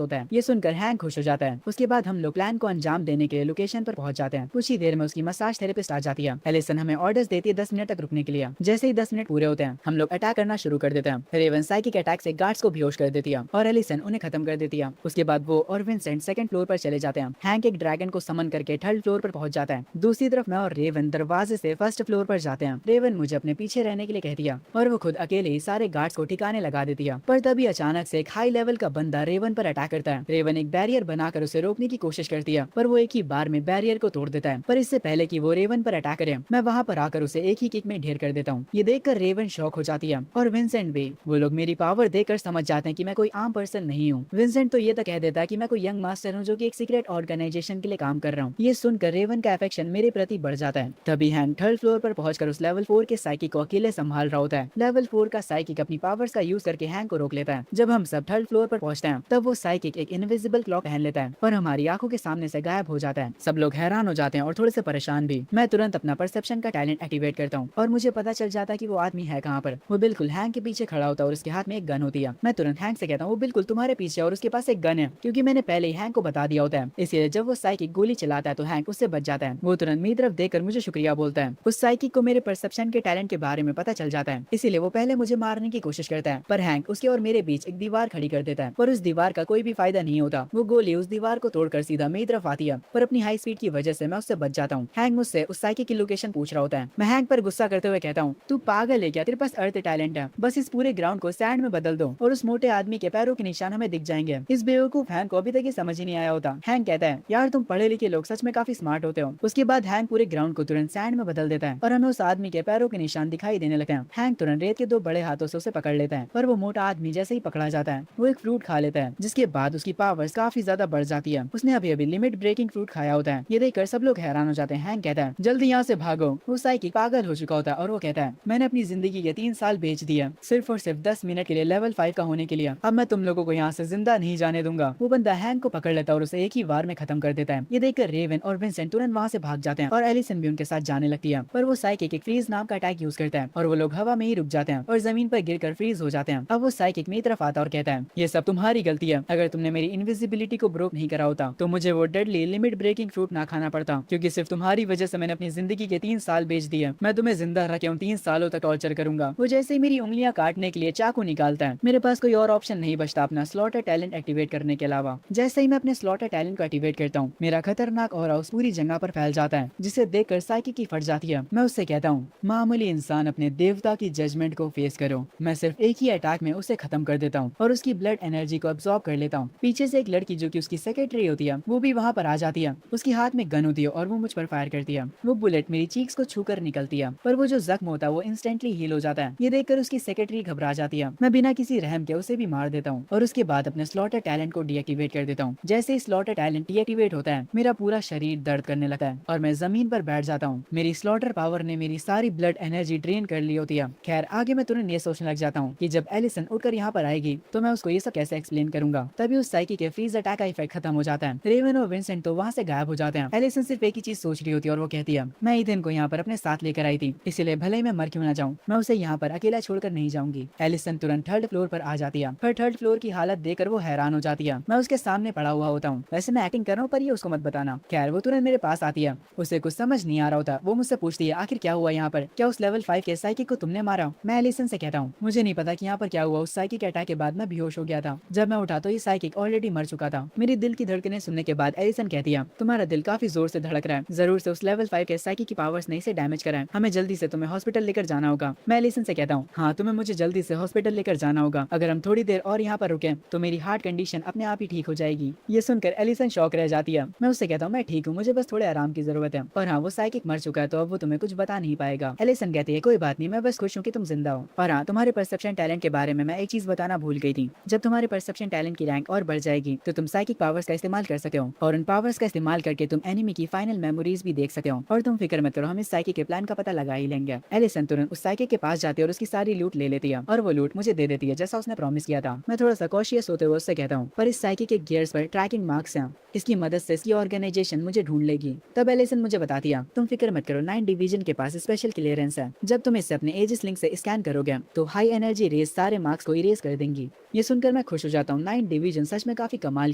होता है। ये सुनकर हैंक खुश हो जाता है। उसके बाद हम लोग प्लान को अंजाम देने के लिए लोकेशन पर पहुंच जाते हैं। कुछ ही देर में उसकी मसाज थेरेपिस्ट आ जाती है। एलिसन हमें ऑर्डर्स देती है 10 मिनट तक रुकने के लिए। जैसे ही 10 मिनट पूरे होते हैं हम लोग अटैक करना शुरू कर देते हैं। रेवन साइकिक अटैक से गार्ड्स को बेहोश कर देती है और एलिसन उन्हें खत्म कर देती है। उसके बाद वो और विंसेंट सेकंड फ्लोर पर चले जाते हैं। हैंक एक ड्रैगन को समन करके थर्ड फ्लोर पर पहुंच जाता है। दूसरी तरफ मैं और रेवन दरवाजे से फर्स्ट फ्लोर पर जाते हैं। रेवन मुझे अपने पीछे रहने के लिए कहती है और वो खुद अकेले ही सारे गार्ड्स को ठिकाने लगा देती है। पर तभी अचानक से एक हाई लेवल का बंदा रेवन पर अटैक करता है। रेवन एक बैरियर बनाकर उसे रोकने की कोशिश करती है पर वो एक ही बार में बैरियर को तोड़ देता है। पर इससे पहले कि वो रेवन पर अटैक करे मैं वहाँ पर आकर उसे एक ही किक में ढेर कर देता हूँ। ये देखकर रेवन शॉक हो जाती है और विंसेंट भी। वो लोग मेरी पावर देखकर समझ जाते हैं कि मैं कोई आम पर्सन नहीं हूँ। विंसेंट तो ये तक कह देता है कि मैं कोई यंग मास्टर हूँ जो कि एक सीक्रेट ऑर्गेनाइजेशन के लिए काम कर रहा हूँ। ये सुनकर रेवन का अफेक्शन मेरे प्रति बढ़ जाता है। तभी हैंक थर्ड फ्लोर पर पहुंचकर उस लेवल 4 के साइकिक को अकेले संभाल रहा होता है। लेवल 4 का साइकिक अपनी पावर्स का यूज करके हैंक को रोक लेता है। जब हम सब थर्ड फ्लोर पर पहुंचते हैं तब वो साइकिक एक इनविजिबल क्लॉक पहन लेता है और हमारी आंखों के सामने से गायब हो जाता है। सब लोग हैरान हो जाते हैं और थोड़े से परेशान भी। मैं तुरंत अपना परसेप्शन का टैलेंट एक्टिवेट करता हूँ और मुझे पता चल जाता है कि वो आदमी है कहाँ पर। वो बिल्कुल हैंक के पीछे खड़ा होता है और उसके हाथ में एक गन होती है। मैं तुरंत हैंक से कहता हूँ वो बिल्कुल तुम्हारे पीछे और उसके पास एक गन है क्योंकि मैंने पहले ही हैंक को बता दिया होता है। इसलिए जब वो साइकिक गोली चलाता है तो हैंक उससे बच जाता है। वो तुरंत मेरी तरफ देखकर मुझे शुक्रिया बोलता है। उस साइकिक को मेरे परसेप्शन के टैलेंट के बारे में पता चल जाता है इसीलिए वो पहले मुझे मारने की कोशिश करता है पर हैंक उसके और मेरे बीच एक दीवार खड़ी कर देता है। पर उस दीवार का कोई भी फायदा नहीं होता। वो गोली उस दीवार को तोड़कर सीधा मेरी तरफ आती है पर अपनी हाई स्पीड की वजह से मैं उससे बच जाता हूँ। हैंक मुझसे उस साइकिक की लोकेशन पूछ रहा होता है। मैं हैंक पर गुस्सा करते हुए कहता हूँ तू पागल है क्या? तेरे पास अर्थ टैलेंट है। बस इस पूरे ग्राउंड को सैंड में बदल दो और उस मोटे आदमी के पैरों के निशान हमें दिख जाएंगे। इस बेवकूफ हैंक को अभी तक ये समझ ही नहीं आया होता। हैंक कहता है यार तुम पढ़े लिखे लोग सच में काफी स्मार्ट होते हो। उसके बाद हैंक पूरे ग्राउंड को तुरंत सैंड में बदल देता है और हमें उस आदमी के पैरों के निशान दिखाई देने लगते हैं। हैंक तुरंत रेत के 2 बड़े हाथों से उसे पकड़ लेता है पर वो मोटा आदमी जैसे ही पकड़ा जाता है वो एक फ्रूट खा लेता है जिसके बाद उसकी पावर्स काफी ज्यादा बढ़ जाती है। उसने अभी अभी लिमिट ब्रेकिंग फ्रूट खाया होता है। ये देखकर सब लोग हैरान हो जाते हैं। हैंक कहता है जल्दी यहाँ से भागो। वो साइकिक पागल हो चुका होता है और वो कहता है मैंने अपनी जिंदगी के 3 साल बेच दिए सिर्फ और सिर्फ 10 मिनट के लिए लेवल 5 का होने के लिए। अब मैं तुम लोगों को यहाँ से जिंदा नहीं जाने दूंगा। वो बंदा हैंक को पकड़ लेता है और उसे एक ही बार में खत्म कर देता है। ये देखकर रेवन और विंसेंट तुरंत वहाँ से भाग जाते हैं और एलिसन भी उनके साथ जाने लगती है पर वो साइकिक एक फ्रीज नाम का अटैक यूज करता है और वो लोग हवा में ही रुक जाते हैं और जमीन पर गिरकर फ्रीज हो जाते हैं। अब वो साइकिक मेरी तरफ आता और कहता है ये सब तुम्हारी गलती है। अगर तुमने मेरी इनविजिबिलिटी को ब्रोक नहीं करा होता तो मुझे वो डेडली लिमिट ब्रेकिंग फ्रूट ना खाना पड़ता क्योंकि सिर्फ तुम्हारी वजह से मैंने अपनी जिंदगी के 3 साल बेच दिए। मैं तुम्हें जिंदा रह के उन 3 सालों तक टॉर्चर करूंगा। वो जैसे ही मेरी उंगलियां काटने के लिए चाकू निकालता है मेरे पास कोई और ऑप्शन नहीं बचता अपना स्लॉटर टैलेंट एक्टिवेट करने के अलावा। जैसे ही मैं अपने स्लॉटर टैलेंट को एक्टिवेट करता हूँ मेरा खतरनाक ऑरा उस पूरी जगह पर फैल जाता है जिसे देखकर साइकिक की फट जाती है। मैं उससे कहता हूँ मामूली इंसान अपने देवता की जजमेंट को फेस करो। मैं सिर्फ एक ही अटैक में उसे खत्म कर देता हूँ और उसकी ब्लड एनर्जी को अब्सॉर्ब कर लेता हूँ। पीछे से एक लड़की जो कि उसकी सेक्रेटरी होती है वो भी वहाँ पर आ जाती है। उसके हाथ में गन होती है और वो मुझ पर फायर करती है। वो बुलेट मेरी चीक्स को छूकर निकलती है पर वो जो जख्म होता है वो इंस्टेंटली हील हो जाता है। ये देखकर उसकी सेक्रेटरी घबरा जाती है। मैं बिना किसी रहम के उसे भी मार देता हूँ और उसके बाद अपने स्लॉटर टैलेंट को डीएक्टिवेट कर देता हूँ। जैसे ही स्लॉटर टैलेंट डीएक्टिवेट होता है मेरा पूरा शरीर दर्द करने लगता है और मैं जमीन पर बैठ जाता हूँ। मेरी स्लॉटर पावर ने मेरी सारी ब्लड एनर्जी ड्रेन कर ली होती है। खैर आगे मैं तुरंत ये सोचने लग जाता हूँ कि जब एलिसन उठकर यहाँ पर आएगी तो मैं उसको ये सब कैसे एक्सप्लेन करूंगा। तभी उस साइकिक के फ्रीज अटैक का इफेक्ट खत्म हो जाता है। रेवन और विंसेंट तो वहाँ से गायब हो जाते हैं। एलिसन सिर्फ एक ही चीज सोच रही होती है और वो कहती है मैं ईथन को यहाँ पर अपने साथ लेकर आई थी इसलिए भले ही मैं मर क्यों ना जाऊँ मैं उसे यहाँ पर अकेला छोड़कर नहीं जाऊंगी। एलिसन तुरंत थर्ड फ्लोर पर आ जाती है। पर थर्ड फ्लोर की हालत देखकर वो हैरान हो जाती है। मैं उसके सामने पड़ा हुआ होता हूँ। वैसे मैं एक्टिंग कर रहा हूँ पर ये उसको मत बताना। खैर वो तुरंत मेरे पास आती है। उसे कुछ समझ नहीं आ रहा होता। वो मुझसे पूछती है आखिर क्या हुआ यहाँ पर, क्या उस लेवल 5 के साइकिक को तुमने मारा? मैं एलिसन से कहता हूँ मुझे नहीं पता कि यहाँ पर क्या हुआ, उस साइकिक अटैक के बाद मैं बेहोश हो गया था। जब मैं उठा तो ये साइकिक ऑलरेडी मर चुका था। मेरी दिल की धड़कनें सुनने के बाद एलिसन कहती है तुम्हारा दिल काफी जोर से धड़क रहा है, जरूर से उस लेवल 5 के साइकिक की पावर्स ने इसे डैमेज करा है। हमें जल्दी से तुम्हें हॉस्पिटल लेकर जाना होगा। मैं एलिसन से कहता हूँ हाँ तुम्हें मुझे जल्दी से हॉस्पिटल लेकर जाना होगा। अगर हम थोड़ी देर और यहाँ पर रुके तो मेरी हार्ट कंडीशन अपने आप ही ठीक हो जाएगी। ये सुनकर एलिसन शॉक रह जाती है। मैं उससे कहता हूँ मैं ठीक हूँ, मुझे बस थोड़े आराम की जरूरत है। और हाँ वो साइकिक मर चुका है तो अब वो तुम्हें कुछ बता नहीं पाएगा। एलिसन कहती है कोई बात नहीं, मैं बस खुश हूँ कि तुम जिंदा हो। और हाँ तुम्हारे परसेप्शन टैलेंट के बारे में मैं एक चीज बताना भूल गई थी। जब तुम्हारे परसेप्शन टैलेंट की रैंक और बढ़ जाएगी तो तुम साइकिक पावर्स का इस्तेमाल कर सकते हो और उन पावर्स का इस्तेमाल करके तुम एनिमी की फाइनल मेमोरीज भी देख सकते हो। और तुम फिक्र मत करो, हम इस साइकिक के प्लान का पता लगा ही लेंगे। एलिसन तुरंत उस साइकिक के पास जाती है और उसकी सारी लूट ले लेती है और वो लूट मुझे दे देती है जैसा उसने प्रॉमिस किया था। मैं थोड़ा सा कॉशियस होते हुए उससे कहता हूँ पर इस साइकिक के गियर्स पर ट्रैकिंग मार्क्स हैं, इसकी मदद से इसकी ऑर्गेनाइजेशन मुझे ढूंढ लेगी। तब एलिसन मुझे बताती है तुम फिक्र मत करो, 9 डिवीजन के पास स्पेशल क्लियरेंस है। जब तुम इससे अपने एजिस लिंक से स्कैन करोगे तो हाई एनर्जी रेज सारे मार्क्स को इरेज कर देंगी। ये सुनकर मैं खुश हो जाता हूँ। 9 डिवीजन सच में काफी कमाल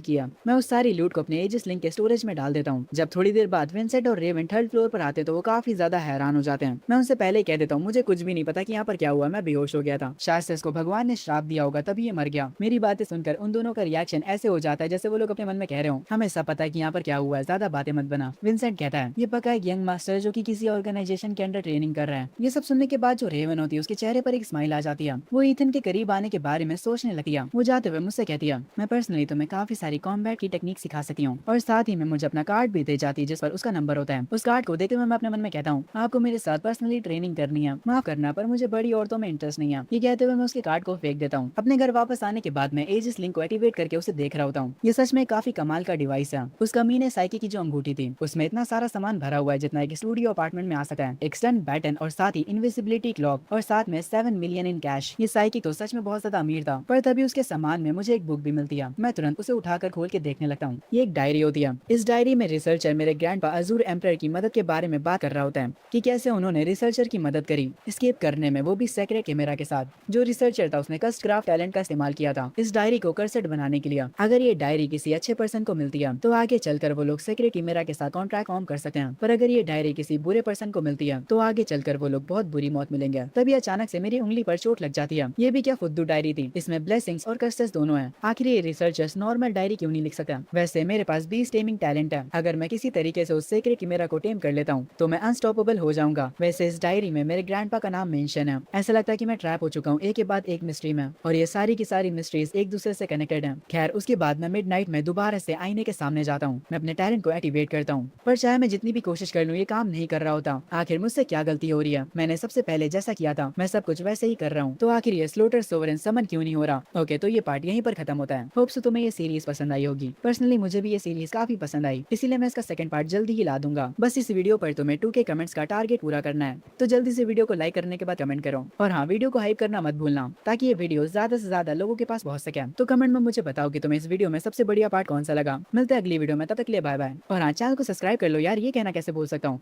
किया। मैं उस सारी लूट को अपने एजिस लिंक के स्टोरेज में डाल देता हूँ। जब थोड़ी देर बाद विंसेंट और रेवन थर्ड फ्लोर पर आते तो वो काफी ज्यादा हैरान हो जाते हैं। मैं उनसे पहले ही कह देता हूँ मुझे कुछ भी नहीं पता कि यहाँ पर क्या हुआ, मैं बेहोश हो गया था। शायद से इसको भगवान ने श्राप दिया होगा तभी ये मर गया। मेरी बातें सुनकर उन दोनों का रिएक्शन ऐसे हो जाता है जैसे वो लोग अपने मन में कह रहे हो हमें सब पता है कि यहाँ पर क्या हुआ है, ज्यादा बातें मत बना। विंसेंट कहता है ये पक्का एक यंग मास्टर जो कि किसी ऑर्गेनाइजेशन के अंडर ट्रेनिंग कर रहा है। ये सब सुनने के बाद जो रेवन होती है उसके चेहरे पर एक स्माइल आ जाती है। वो ईथन के करीब आने के बारे में सोचने लगती है। वो जाते हुए मुझसे कहती है मैं पर्सनली तुम्हें काफी सारी कॉम्बैट की टेक्निक सिखा सकती हूँ और साथ ही में मुझे अपना कार्ड भी दे जाती है जिस पर उसका नंबर होता है। उस कार्ड को देखते हुए मैं अपने मन में कहता हूँ आपको मेरे साथ पर्सनली ट्रेनिंग करनी है, माफ करना पर मुझे बड़ी औरतों में इंटरेस्ट नहीं है। ये कहते हुए मैं उसके कार्ड को फेंक देता हूँ। अपने घर वापस आने के बाद मैं एजिस लिंक को एक्टिवेट करके उसे देख रहा होता हूँ। ये सच में काफी कमाल का डिवाइस है। उस कमीने साइकी की जो अंगूठी थी उसमें इतना सारा सामान भरा हुआ है जितना एक स्टूडियो अपार्टमेंट में आ सकता है। एक स्टन बैटन और साथ ही इनविजिबिलिटी क्लॉक और साथ में 7 मिलियन इन कैश। ये साइकी तो सच में बहुत ज्यादा अमीर था। पर तभी उसके सामान में मुझे एक बुक भी मिलती है। मैं तुरंत उसे उठाकर खोल के देखने लगता हूँ। ये एक डायरी होती है। इस डायरी में रिसर्चर मेरे ग्रैंडपा अजूर एम्परर की मदद के बारे में बात कर रहा होता है कि कैसे उन्होंने रिसर्चर की मदद करी एस्केप करने में, वो भी सेक्रेट कैमरा के साथ। जो रिसर्चर था उसने कस्ट क्राफ्ट टैलेंट का इस्तेमाल किया था इस डायरी को कर्सेट बनाने के लिए। अगर ये डायरी किसी अच्छे पर्सन को मिलती है तो आगे चलकर वो लोग सेक्रेट कैमरा के साथ कॉन्ट्रैक्ट फॉर्म कर सकते हैं। पर अगर ये डायरी किसी बुरे पर्सन को मिलती है तो आगे चलकर वो लोग बहुत बुरी मौत मिलेंगे। तभी अचानक से मेरी उंगली पर चोट लग जाती है। ये भी क्या फुद्दू डायरी थी, इसमें ब्लेसिंग्स और कर्सेस दोनों हैं। आखिर ये रिसर्चर्स नॉर्मल डायरी क्यों नहीं लिख सकते? वैसे मेरे पास भी टेमिंग टैलेंट है। अगर मैं किसी तरीके से उस सेक्रेट कैमरा को टेम कर लेता हूँ तो मैं अनस्टॉपेबल हो जाऊंगा। वैसे इस डायरी में मेरे ग्रैंडपा का नाम मेंशन है। ऐसा लगता है कि मैं ट्रैप हो चुका हूँ एक के बाद एक मिस्ट्री में और ये सारी की सारी मिस्ट्रीज एक दूसरे से कनेक्टेड हैं। खैर उसके बाद मैं मिडनाइट में दोबारा से आईने के सामने जाता हूँ। मैं अपने टैलेंट को एक्टिवेट करता हूँ पर चाहे मैं जितनी भी कोशिश कर लूँ ये काम नहीं कर रहा होता। आखिर मुझसे क्या गलती हो रही है? मैंने सबसे पहले जैसा किया था मैं सब कुछ वैसे ही कर रहा हूँ, तो आखिर ये स्लोटर सोवरेन समन क्यों नहीं हो रहा? ओके तो ये पार्ट यहीं पर खत्म होता है। होप सो तुम्हें ये सीरीज पसंद आई होगी। पर्सनली मुझे भी ये सीरीज काफी पसंद आई, इसीलिए मैं इसका सेकंड पार्ट जल्दी ही ला दूंगा। बस इस वीडियो पर तुम्हें 2K कमेंट्स का टारगेट पूरा करना है, तो जल्दी से वीडियो को लाइक करने के बाद कमेंट करो। और हाँ वीडियो को हाइप करना मत भूलना ताकि ये वीडियो ज्यादा से ज्यादा लोगों के पास पहुंच सके। तो कमेंट में मुझे बताओ कि तुम्हें इस वीडियो में सबसे बढ़िया पार्ट कौन सा लगा। मिलते हैं अगली वीडियो में, तब तक के लिए बाय बाय। और हाँ चैनल को सब्सक्राइब कर लो यार, ये कहना कैसे भूल सकता हूँ।